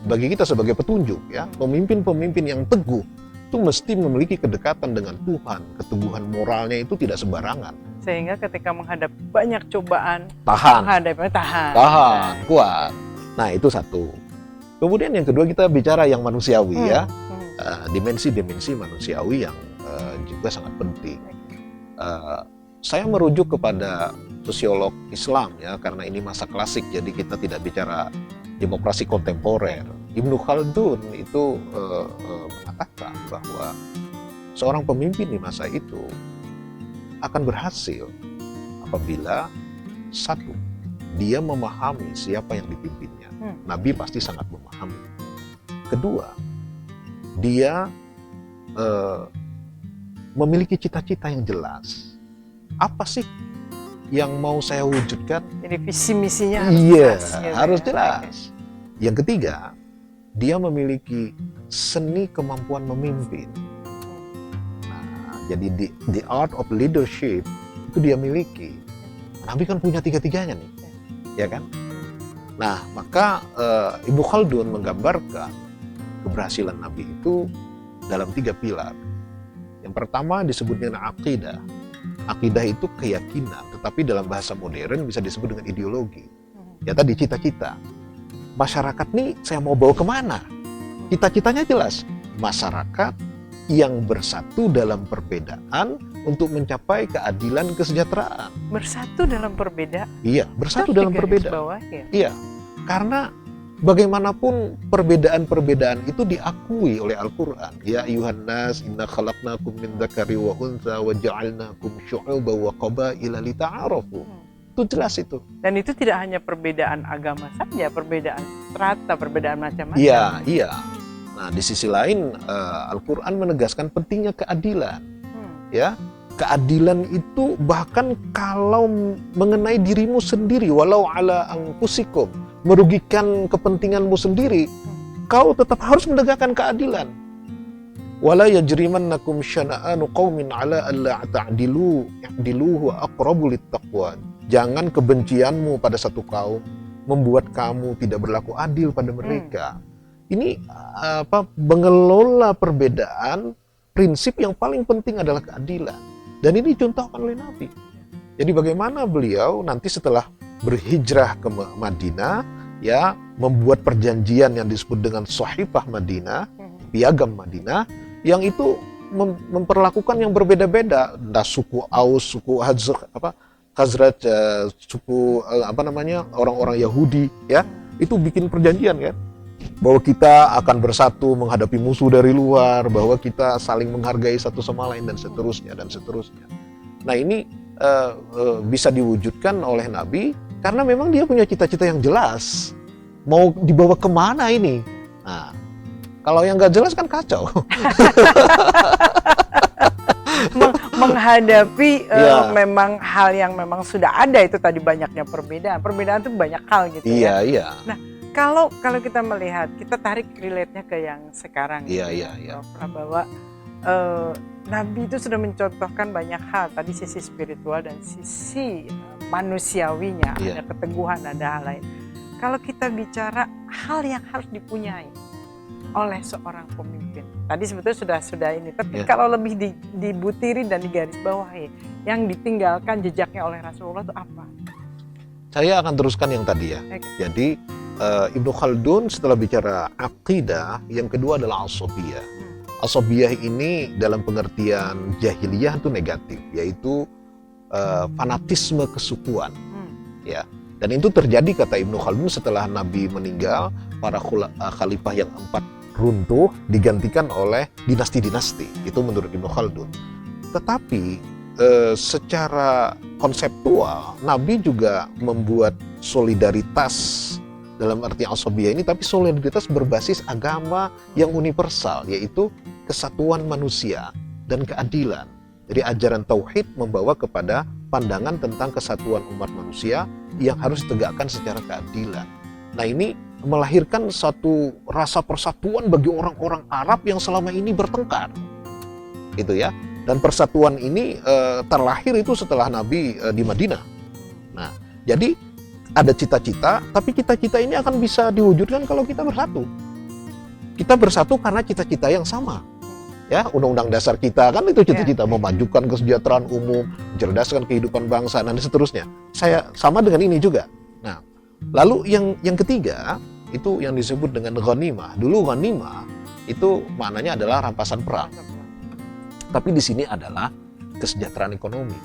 bagi kita sebagai petunjuk ya. Pemimpin-pemimpin yang teguh itu mesti memiliki kedekatan dengan Tuhan. Keteguhan moralnya itu tidak sembarangan. Sehingga ketika menghadap banyak cobaan, tahan, kuat. Nah, itu satu. Kemudian yang kedua kita bicara yang manusiawi ya. Dimensi-dimensi manusiawi yang juga sangat penting. Saya merujuk kepada sosiolog Islam ya, karena ini masa klasik, jadi kita tidak bicara demokrasi kontemporer. Ibnu Khaldun itu mengatakan bahwa seorang pemimpin di masa itu akan berhasil apabila satu, dia memahami siapa yang dipimpinnya. Nabi pasti sangat memahami. Kedua, dia memiliki cita-cita yang jelas. Apa sih yang mau saya wujudkan? Jadi visi misinya harus jelas. Iya, harus jelas. Yang ketiga, dia memiliki seni kemampuan memimpin. Nah, jadi the art of leadership itu dia miliki. Nabi kan punya tiga-tiganya nih, ya kan? Nah, maka Ibnu Khaldun menggambarkan keberhasilan Nabi itu dalam 3 pilar. Yang pertama disebut dengan akidah. Akidah itu keyakinan, tetapi dalam bahasa modern bisa disebut dengan ideologi. Ya tadi cita-cita. Masyarakat nih saya mau bawa kemana? Cita-citanya jelas. Masyarakat yang bersatu dalam perbedaan untuk mencapai keadilan kesejahteraan. Bersatu dalam perbedaan? Iya, bersatu dalam perbedaan. Bawah, ya? Iya, karena bagaimanapun perbedaan-perbedaan itu diakui oleh Al-Quran. Ya ayuhan nas inna khalaqnakum min dzakari wa untha wa ja'alnakum syu'uban wa qabaila lita'arafu. Itu jelas itu. Dan itu tidak hanya perbedaan agama saja, perbedaan strata, perbedaan macam-macam. Iya, iya. Nah, di sisi lain Al-Quran menegaskan pentingnya keadilan. Ya, keadilan itu bahkan kalau mengenai dirimu sendiri, walau ala anfusikum, merugikan kepentinganmu sendiri, kau tetap harus menegakkan keadilan. Wala yajrimannakum syana'anu qaumin ala alla ta'dilu i'dilu wa aqrabu littaqwa. Jangan kebencianmu pada satu kaum membuat kamu tidak berlaku adil pada mereka. Ini mengelola perbedaan, prinsip yang paling penting adalah keadilan. Dan ini dicontohkan oleh Nabi. Jadi bagaimana beliau nanti setelah berhijrah ke Madinah, ya, membuat perjanjian yang disebut dengan Shahifah Madinah, piagam Madinah, yang itu memperlakukan yang berbeda-beda. Entah suku Aus, suku Khazraj, suku orang-orang Yahudi, ya, itu bikin perjanjian kan, bahwa kita akan bersatu menghadapi musuh dari luar, bahwa kita saling menghargai satu sama lain, dan seterusnya dan seterusnya. Nah, ini bisa diwujudkan oleh Nabi karena memang dia punya cita-cita yang jelas. Mau dibawa kemana ini? Nah, kalau yang nggak jelas kan kacau. Menghadapi memang hal yang memang sudah ada, itu tadi banyaknya perbedaan. Perbedaan itu banyak hal gitu ya. Iya. Nah, kalau kita melihat, kita tarik relate-nya ke yang sekarang. Iya. Bahwa Nabi itu sudah mencontohkan banyak hal. Tadi sisi spiritual dan sisi manusiawinya, ada keteguhan, ada hal lain. Kalau kita bicara hal yang harus dipunyai oleh seorang pemimpin, tadi sebetulnya sudah ini. Tapi kalau lebih dibutiri dan digarisbawahi, yang ditinggalkan jejaknya oleh Rasulullah itu apa? Saya akan teruskan yang tadi ya. Jadi Ibnu Khaldun setelah bicara aqidah, yang kedua adalah asabiyah. Asabiyah ini dalam pengertian jahiliyah itu negatif, yaitu fanatisme kesukuan. Ya. Dan itu terjadi, kata Ibnu Khaldun, setelah Nabi meninggal, para khalifah yang 4 runtuh digantikan oleh dinasti-dinasti. Itu menurut Ibnu Khaldun. Tetapi secara konseptual, Nabi juga membuat solidaritas dalam arti asabiyah ini, tapi solidaritas berbasis agama yang universal, yaitu kesatuan manusia dan keadilan. Jadi ajaran tauhid membawa kepada pandangan tentang kesatuan umat manusia yang harus ditegakkan secara keadilan. Nah, ini melahirkan satu rasa persatuan bagi orang-orang Arab yang selama ini bertengkar. Itu ya. Dan persatuan ini terlahir itu setelah Nabi di Madinah. Nah, jadi ada cita-cita, tapi cita-cita ini akan bisa diwujudkan kalau kita bersatu. Kita bersatu karena cita-cita yang sama. Ya, undang-undang dasar kita kan itu cita-cita, memajukan kesejahteraan umum, mencerdaskan kehidupan bangsa, dan seterusnya. Saya sama dengan ini juga. Nah, lalu yang ketiga itu yang disebut dengan ghanimah. Dulu ghanimah itu maknanya adalah rampasan perang. Tapi di sini adalah kesejahteraan ekonomi,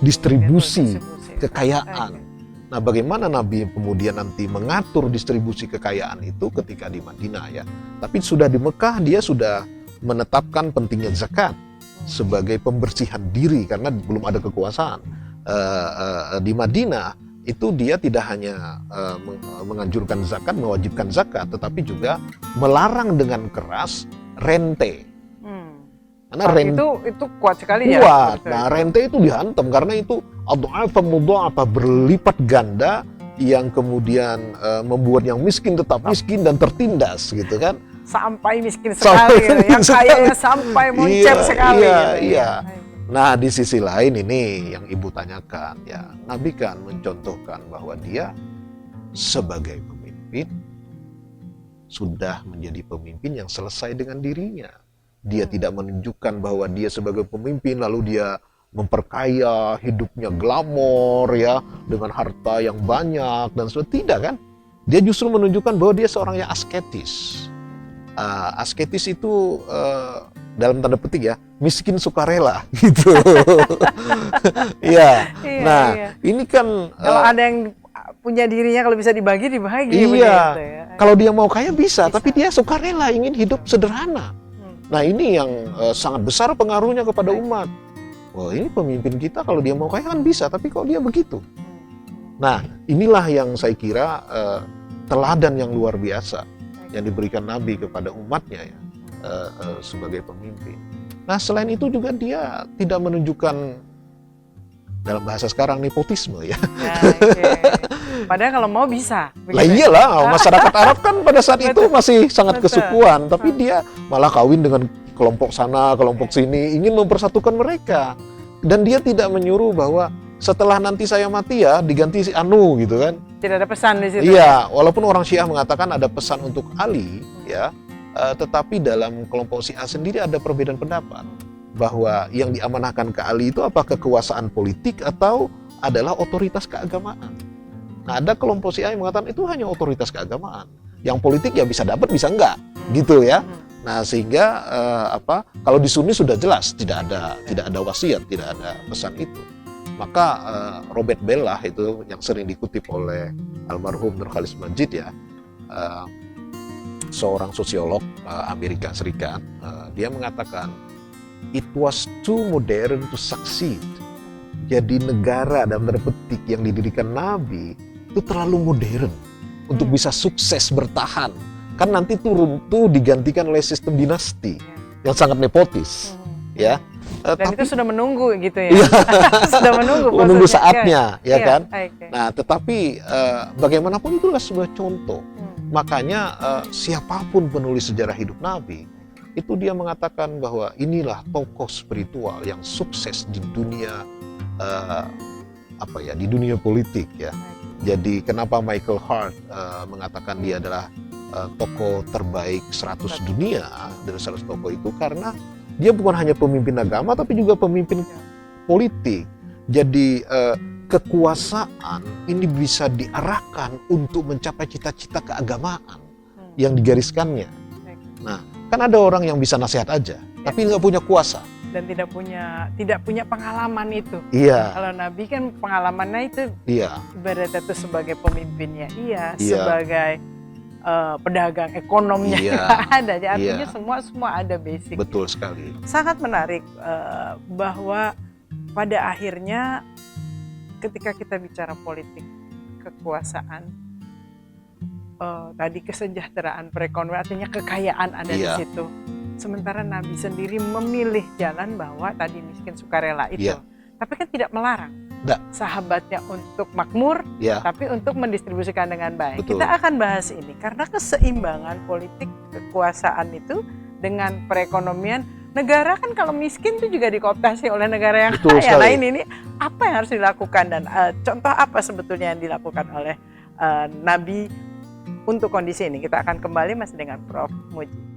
distribusi kekayaan. Nah, bagaimana Nabi kemudian nanti mengatur distribusi kekayaan itu ketika di Madinah ya. Tapi sudah di Mekah dia sudah menetapkan pentingnya zakat sebagai pembersihan diri karena belum ada kekuasaan. Di Madinah itu dia tidak hanya menganjurkan zakat, mewajibkan zakat, tetapi juga melarang dengan keras rente. Karena itu kuat sekali ya. Kuat. Nah, rente itu dihantam karena itu adha'afa mudha'afa, berlipat ganda, yang kemudian membuat yang miskin tetap miskin dan tertindas gitu kan. Sampai miskin sekali, yang kayanya sampai moncer sekali. Iya. Nah, di sisi lain ini yang Ibu tanyakan ya, Nabi kan mencontohkan bahwa dia sebagai pemimpin sudah menjadi pemimpin yang selesai dengan dirinya. Dia tidak menunjukkan bahwa dia sebagai pemimpin lalu dia memperkaya, hidupnya glamor ya, dengan harta yang banyak dan sebagainya. Tidak kan? Dia justru menunjukkan bahwa dia seorang yang asketis. Asketis itu dalam tanda petik ya, miskin sukarela gitu. Ya. Nah, ini kan kalau ada yang punya dirinya kalau bisa dibagi Iya, begitu ya. kalau dia mau kaya bisa, Bisa. tapi dia sukarela ingin hidup sederhana. Nah ini yang sangat besar pengaruhnya kepada umat. Wah ini pemimpin kita kalau dia mau kaya kan bisa, tapi kalau dia begitu. Nah inilah yang saya kira teladan yang luar biasa yang diberikan Nabi kepada umatnya ya, sebagai pemimpin. Nah selain itu juga dia tidak menunjukkan, dalam bahasa sekarang, nepotisme ya. Padahal kalau mau bisa. Lah iyalah, masyarakat Arab kan pada saat itu masih sangat kesukuan, tapi dia malah kawin dengan kelompok sana, kelompok sini, ingin mempersatukan mereka. Dan dia tidak menyuruh bahwa setelah nanti saya mati ya diganti si Anu gitu kan. Tidak ada pesan di situ. Iya, walaupun orang Syiah mengatakan ada pesan untuk Ali ya, tetapi dalam kelompok Syiah sendiri ada perbedaan pendapat bahwa yang diamanahkan ke Ali itu apa kekuasaan politik atau adalah otoritas keagamaan. Nah, ada kelompok Syiah yang mengatakan itu hanya otoritas keagamaan. Yang politik ya bisa dapat bisa enggak, gitu ya. Nah, sehingga kalau di Sunni sudah jelas tidak ada wasiat, tidak ada pesan itu. Maka Robert Bellah itu yang sering dikutip oleh almarhum Nur Khalis Majid ya, seorang sosiolog Amerika Serikat, dia mengatakan it was too modern to succeed. Jadi negara dalam tanda petik yang didirikan Nabi itu terlalu modern untuk bisa sukses bertahan. Kan nanti itu runtuh digantikan oleh sistem dinasti yang sangat nepotis, ya. Dan itu sudah menunggu gitu ya. Sudah menunggu saatnya, ya kan. Okay. Nah, tetapi bagaimanapun itulah sebuah contoh. Makanya siapapun penulis sejarah hidup Nabi itu dia mengatakan bahwa inilah tokoh spiritual yang sukses di dunia di dunia politik ya. Jadi kenapa Michael Hart mengatakan dia adalah tokoh terbaik 100 dunia dari 100 tokoh itu, karena dia bukan hanya pemimpin agama tapi juga pemimpin politik. Jadi kekuasaan ini bisa diarahkan untuk mencapai cita-cita keagamaan yang digariskannya. Nah, kan ada orang yang bisa nasihat aja, tapi nggak punya kuasa dan tidak punya pengalaman itu. Iya. Kalau Nabi kan pengalamannya itu, ibaratnya itu sebagai pemimpinnya, sebagai pedagang ekonomnya ada. Artinya semua ada basic. Betul sekali. Sangat menarik bahwa pada akhirnya ketika kita bicara politik, kekuasaan, tadi kesejahteraan perekonomian, artinya kekayaan ada di situ. Sementara Nabi sendiri memilih jalan bahwa tadi miskin sukarela itu. Tapi kan tidak melarang sahabatnya untuk makmur, tapi untuk mendistribusikan dengan baik. Betul. Kita akan bahas ini karena keseimbangan politik kekuasaan itu dengan perekonomian. Negara kan kalau miskin itu juga dikooptasi oleh negara yang kaya. Nah ini apa yang harus dilakukan dan contoh apa sebetulnya yang dilakukan oleh Nabi untuk kondisi ini. Kita akan kembali masih dengan Prof. Muji.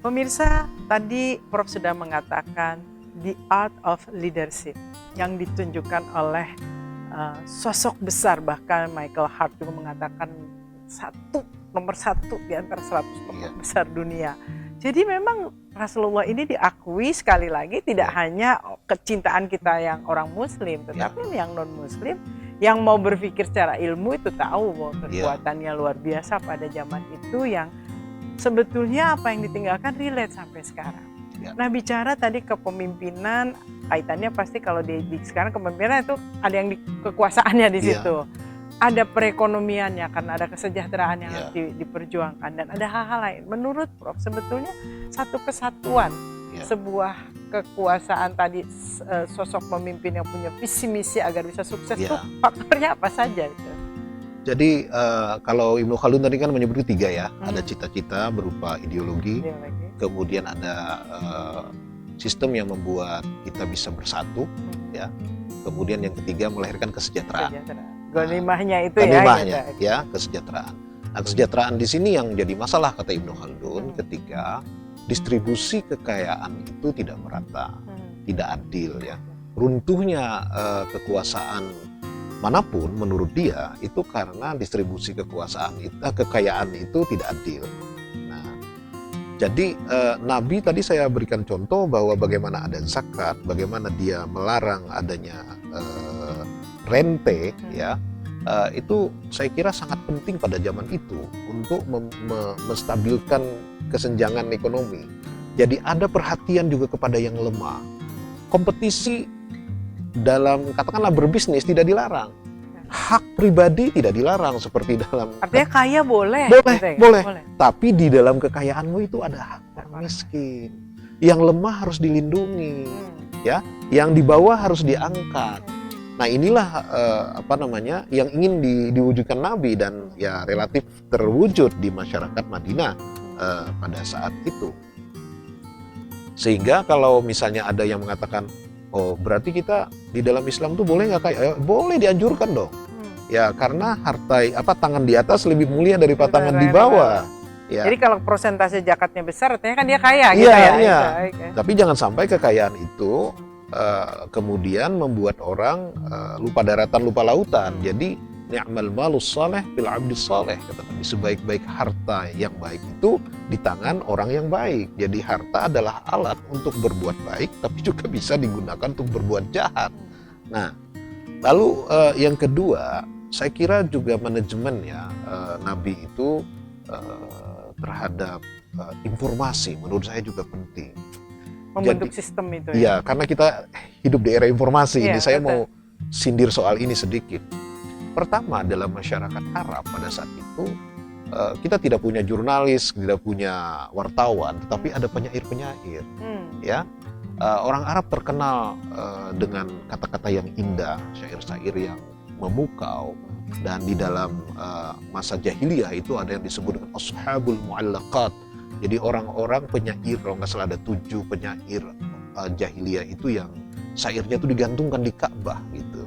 Pemirsa, tadi Prof sudah mengatakan the art of leadership yang ditunjukkan oleh sosok besar, bahkan Michael Hart juga mengatakan nomor satu di antara 100 tokoh besar dunia. Jadi memang Rasulullah ini diakui sekali lagi tidak hanya kecintaan kita yang orang Muslim, tetapi yang non Muslim yang mau berpikir secara ilmu itu tahu bahwa kekuatannya luar biasa pada zaman itu, yang sebetulnya apa yang ditinggalkan relate sampai sekarang. Nah, bicara tadi kepemimpinan, kaitannya pasti kalau di sekarang kepemimpinan itu ada yang kekuasaannya di situ. Ada perekonomiannya karena ada kesejahteraan yang harus diperjuangkan, dan ada hal-hal lain. Menurut Prof, sebetulnya satu kesatuan sebuah kekuasaan tadi, sosok pemimpin yang punya visi misi agar bisa sukses itu faktornya apa saja itu? Jadi kalau Ibnu Khaldun tadi kan menyebut 3 ya, ada cita-cita berupa ideologi, kemudian ada sistem yang membuat kita bisa bersatu, ya. Kemudian yang ketiga melahirkan kesejahteraan. Ghanimahnya itu ya, kesejahteraan. Nah, kesejahteraan di sini yang jadi masalah kata Ibnu Khaldun ketika distribusi kekayaan itu tidak merata, tidak adil ya. Runtuhnya kekuasaan manapun menurut dia itu karena distribusi kekayaan itu tidak adil. Nah, jadi Nabi tadi saya berikan contoh bahwa bagaimana ada zakat, bagaimana dia melarang adanya rente, ya. Itu saya kira sangat penting pada zaman itu untuk menstabilkan kesenjangan ekonomi. Jadi ada perhatian juga kepada yang lemah. Kompetisi dalam katakanlah berbisnis tidak dilarang. Hak pribadi tidak dilarang seperti dalam. Artinya kaya boleh. Boleh, gitu ya? boleh. Tapi di dalam kekayaanmu itu ada hak orang miskin. Yang lemah harus dilindungi, ya. Yang di bawah harus diangkat. Nah, inilah yang ingin diwujudkan Nabi dan ya relatif terwujud di masyarakat Madinah pada saat itu. Sehingga kalau misalnya ada yang mengatakan, oh berarti kita di dalam Islam tuh boleh nggak kaya? Boleh, dianjurkan dong. Ya karena tangan di atas lebih mulia daripada tangan di bawah. Ya. Jadi kalau persentase zakatnya besar, artinya kan dia kaya gitu ya. Iya. Tapi jangan sampai kekayaan itu kemudian membuat orang lupa daratan, lupa lautan. Jadi ni'mal malus saleh fil abdis saleh, kata Nabi, sebaik-baik harta yang baik itu di tangan orang yang baik. Jadi harta adalah alat untuk berbuat baik, tapi juga bisa digunakan untuk berbuat jahat. Nah, lalu yang kedua, saya kira juga manajemen ya Nabi itu terhadap informasi menurut saya juga penting. Membentuk sistem itu ya. Iya, karena kita hidup di era informasi. Iya, ini saya betul. mau sindir soal ini sedikit. Pertama, dalam masyarakat Arab pada saat itu kita tidak punya jurnalis, tidak punya wartawan, tetapi ada penyair-penyair. Ya, orang Arab terkenal dengan kata-kata yang indah, syair-syair yang memukau. Dan di dalam masa jahiliyah itu ada yang disebut dengan ashabul mu'allaqat. Jadi orang-orang penyair, kalau nggak salah ada 7 penyair jahiliyah itu yang syairnya itu digantungkan di Ka'bah gitu.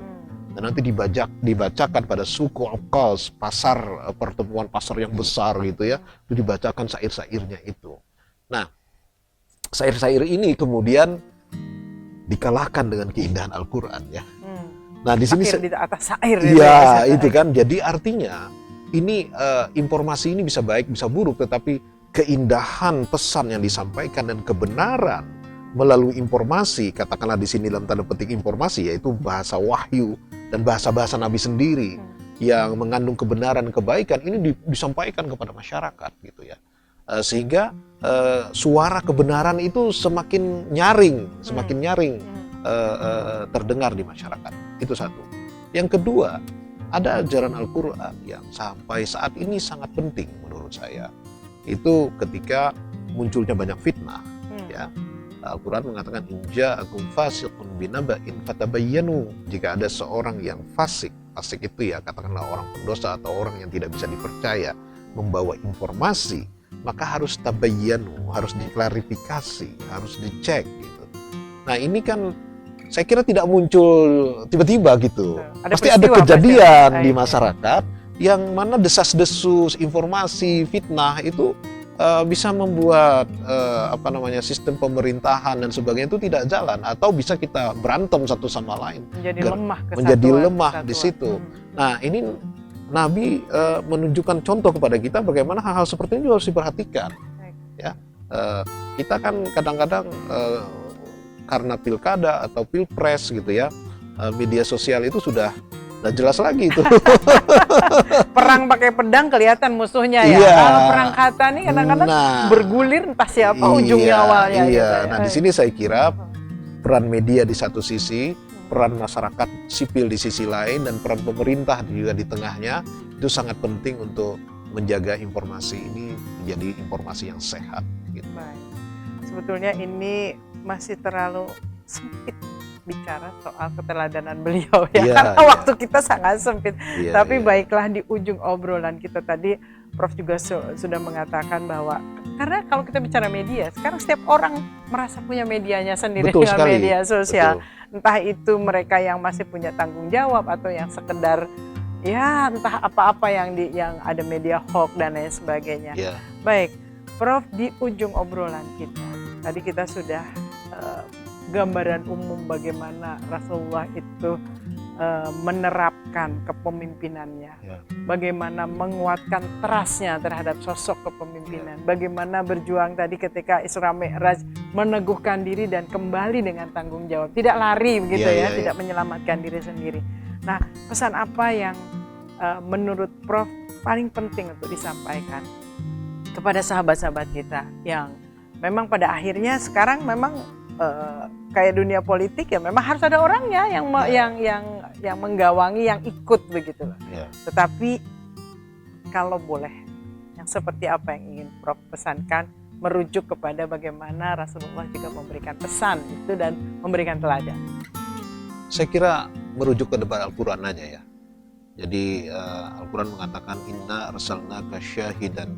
Dan nanti dibacakan pada suku Uqas, pasar pertemuan pasar yang besar gitu ya, itu dibacakan syair-syairnya itu. Nah, syair-syair ini kemudian dikalahkan dengan keindahan Al-Qur'an ya. Nah, di sini di atas syair ya itu kan. Jadi artinya ini informasi ini bisa baik bisa buruk, tetapi keindahan pesan yang disampaikan dan kebenaran melalui informasi, katakanlah di sini dalam tanda petik informasi, yaitu bahasa wahyu dan bahasa-bahasa Nabi sendiri yang mengandung kebenaran dan kebaikan, ini disampaikan kepada masyarakat gitu ya. Sehingga suara kebenaran itu semakin nyaring terdengar di masyarakat. Itu satu. Yang kedua, ada ajaran Al-Qur'an yang sampai saat ini sangat penting menurut saya. Itu ketika munculnya banyak fitnah ya. Al-Qur'an mengatakan inja'akum fasiqun binaba'in fatabayyanu. Jika ada seorang yang fasik itu ya katakanlah orang pendosa atau orang yang tidak bisa dipercaya membawa informasi, maka harus tabayyanu, harus diklarifikasi, harus dicek gitu. Nah, ini kan saya kira tidak muncul tiba-tiba gitu. Pasti ada kejadian di masyarakat yang mana desas-desus informasi fitnah itu bisa membuat sistem pemerintahan dan sebagainya itu tidak jalan, atau bisa kita berantem satu sama lain, menjadi lemah di situ. Nah, ini Nabi menunjukkan contoh kepada kita bagaimana hal-hal seperti ini harus diperhatikan. Ya, kita kan kadang-kadang karena pilkada atau pilpres gitu ya, media sosial itu sudah jelas lagi itu. Perang pakai pedang kelihatan musuhnya ya. Iya. Kalau perang kata nih kadang-kadang bergulir entah siapa ujungnya awalnya. Iya. Gitu. Nah, di sini saya kira peran media di satu sisi, peran masyarakat sipil di sisi lain, dan peran pemerintah juga di tengahnya itu sangat penting untuk menjaga informasi ini menjadi informasi yang sehat. Gitu. Baik. Sebetulnya ini masih terlalu sempit bicara soal keteladanan beliau ya, karena waktu kita sangat sempit. Tapi baiklah, di ujung obrolan kita tadi Prof juga sudah mengatakan bahwa karena kalau kita bicara media, sekarang setiap orang merasa punya medianya sendiri. Betul dengan sekali. Media sosial. Betul. Entah itu mereka yang masih punya tanggung jawab atau yang sekedar ya entah apa-apa yang ada media hoax dan lain sebagainya. Baik, Prof, di ujung obrolan kita tadi kita sudah gambaran umum bagaimana Rasulullah itu menerapkan kepemimpinannya, Ya. bagaimana menguatkan trustnya terhadap sosok kepemimpinan, bagaimana berjuang tadi ketika Isra Mi'raj, meneguhkan diri dan kembali dengan tanggung jawab, tidak lari begitu Ya, ya, tidak menyelamatkan diri sendiri. Nah, pesan apa yang menurut Prof paling penting untuk disampaikan kepada sahabat-sahabat kita yang memang pada akhirnya sekarang memang kayak dunia politik ya memang harus ada orangnya yang menggawangi, yang ikut begitu loh. Ya. Tetapi kalau boleh, yang seperti apa yang ingin Prof pesankan, merujuk kepada bagaimana Rasulullah juga memberikan pesan itu dan memberikan teladan. Saya kira merujuk ke depan Al-Quran aja ya. Jadi Al-Quran mengatakan inna arsalnaka syahidan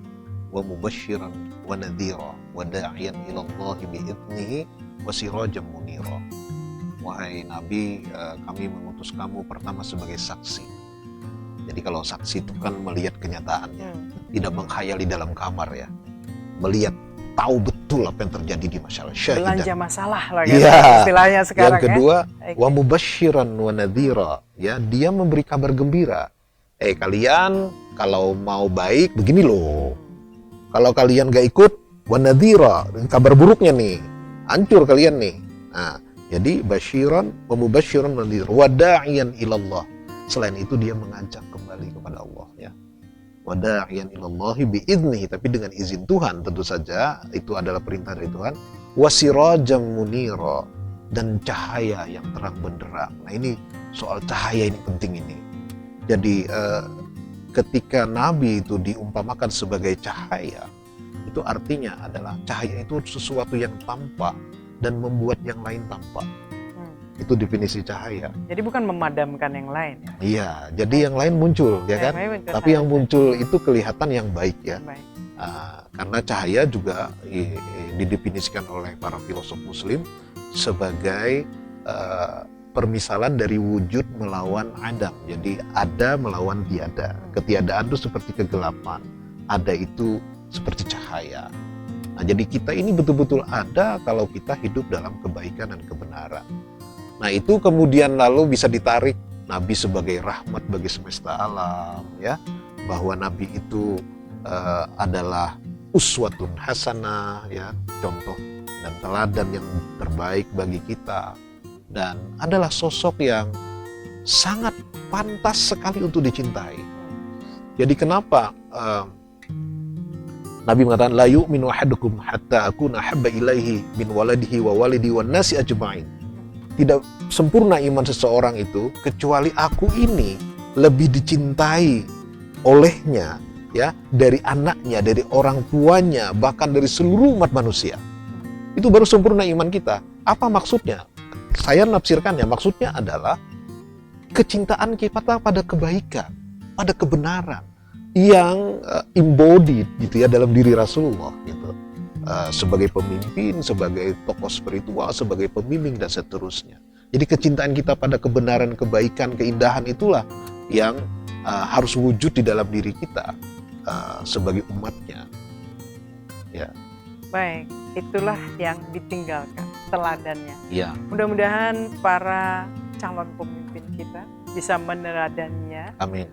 wa mubasysyiran wa nadhira wa da'iyan ila Allah bi'idnihi wa sirajan munira. Wahai Nabi, kami mengutus kamu pertama sebagai saksi. Jadi kalau saksi itu kan melihat kenyataannya, tidak menghayali dalam kamar ya, melihat, tahu betul apa yang terjadi di masyarakat. Syahidan. Belanja masalah lah kan Ya. istilahnya sekarang. Yang kedua, ya. wa mubasysyiran wa nadhira, ya, dia memberi kabar gembira. Kalian kalau mau baik begini loh. Kalau kalian gak ikut, wa nadhira, kabar buruknya nih, hancur kalian nih. Nah, jadi basyiran wa mubasysyiran wa nadhira wa da'iyan ilallah. Selain itu dia mengajak kembali kepada Allah ya. Wa da'iyan ilallahi bi'idnihi, tapi dengan izin Tuhan tentu saja, itu adalah perintah dari Tuhan. Wa sirajan munira, dan cahaya yang terang benderang. Nah, ini soal cahaya ini penting ini. Jadi ketika Nabi itu diumpamakan sebagai cahaya, itu artinya adalah cahaya itu sesuatu yang tampak dan membuat yang lain tampak. Itu definisi cahaya. Jadi bukan memadamkan yang lain ya. Iya, jadi yang lain muncul ya kan. Tapi yang muncul itu kelihatan yang baik ya. Baik. Karena cahaya juga didefinisikan oleh para filosof Muslim sebagai permisalan dari wujud melawan adam. Jadi ada melawan tiada. Ketiadaan itu seperti kegelapan, ada itu seperti cahaya. Nah, jadi kita ini betul-betul ada kalau kita hidup dalam kebaikan dan kebenaran. Nah, itu kemudian lalu bisa ditarik Nabi sebagai rahmat bagi semesta alam ya, bahwa Nabi itu adalah uswatun hasanah ya, contoh dan teladan yang terbaik bagi kita, dan adalah sosok yang sangat pantas sekali untuk dicintai. Jadi kenapa Nabi mengatakan la yu'minu ahadukum hatta akuna habba ilaihi min waladihi wa walidi wan nasi ajma'in. Tidak sempurna iman seseorang itu kecuali aku ini lebih dicintai olehnya ya, dari anaknya, dari orang tuanya, bahkan dari seluruh umat manusia. Itu baru sempurna iman kita. Apa maksudnya? Saya nafsirkannya, maksudnya adalah kecintaan kita pada kebaikan, pada kebenaran yang embodied gitu ya dalam diri Rasulullah gitu. Sebagai pemimpin, sebagai tokoh spiritual, sebagai pembimbing dan seterusnya. Jadi kecintaan kita pada kebenaran, kebaikan, keindahan itulah yang harus wujud di dalam diri kita sebagai umatnya. Ya. Baik, itulah yang ditinggalkan, teladannya. Ya. Mudah-mudahan para calon pemimpin kita bisa meneladannya. Amin.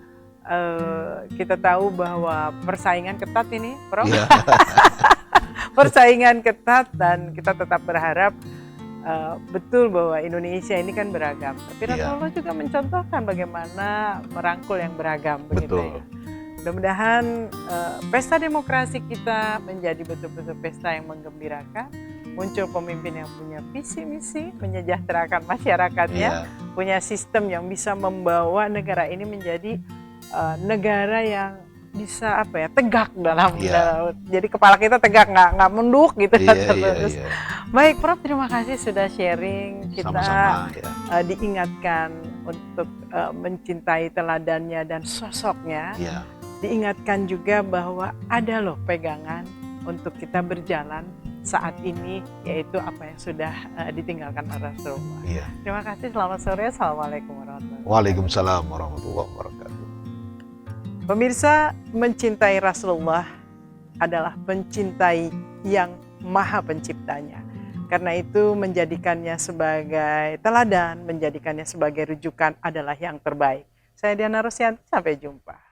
Kita tahu bahwa persaingan ketat ini, Prof. Ya. Persaingan ketat, dan kita tetap berharap betul bahwa Indonesia ini kan beragam. Tapi Rasulullah juga mencontohkan bagaimana merangkul yang beragam. Begitu Betul. ya. Mudah-mudahan pesta demokrasi kita menjadi betul-betul pesta yang menggembirakan. Muncul pemimpin yang punya visi misi, menyejahterakan masyarakatnya, punya sistem yang bisa membawa negara ini menjadi negara yang bisa tegak dalam jadi kepala kita tegak, nggak munduk gitu. Terus. Baik Prof, terima kasih sudah sharing. Kita sama-sama, diingatkan untuk mencintai teladannya dan sosoknya. Diingatkan juga bahwa ada loh pegangan untuk kita berjalan saat ini, yaitu apa yang sudah ditinggalkan oleh Rasulullah. Terima kasih, selamat sore. Assalamualaikum warahmatullahi wabarakatuh. Waalaikumsalam warahmatullahi wabarakatuh. Pemirsa, mencintai Rasulullah adalah mencintai yang Maha Penciptanya. Karena itu menjadikannya sebagai teladan, menjadikannya sebagai rujukan adalah yang terbaik. Saya Diana Rosianti, sampai jumpa.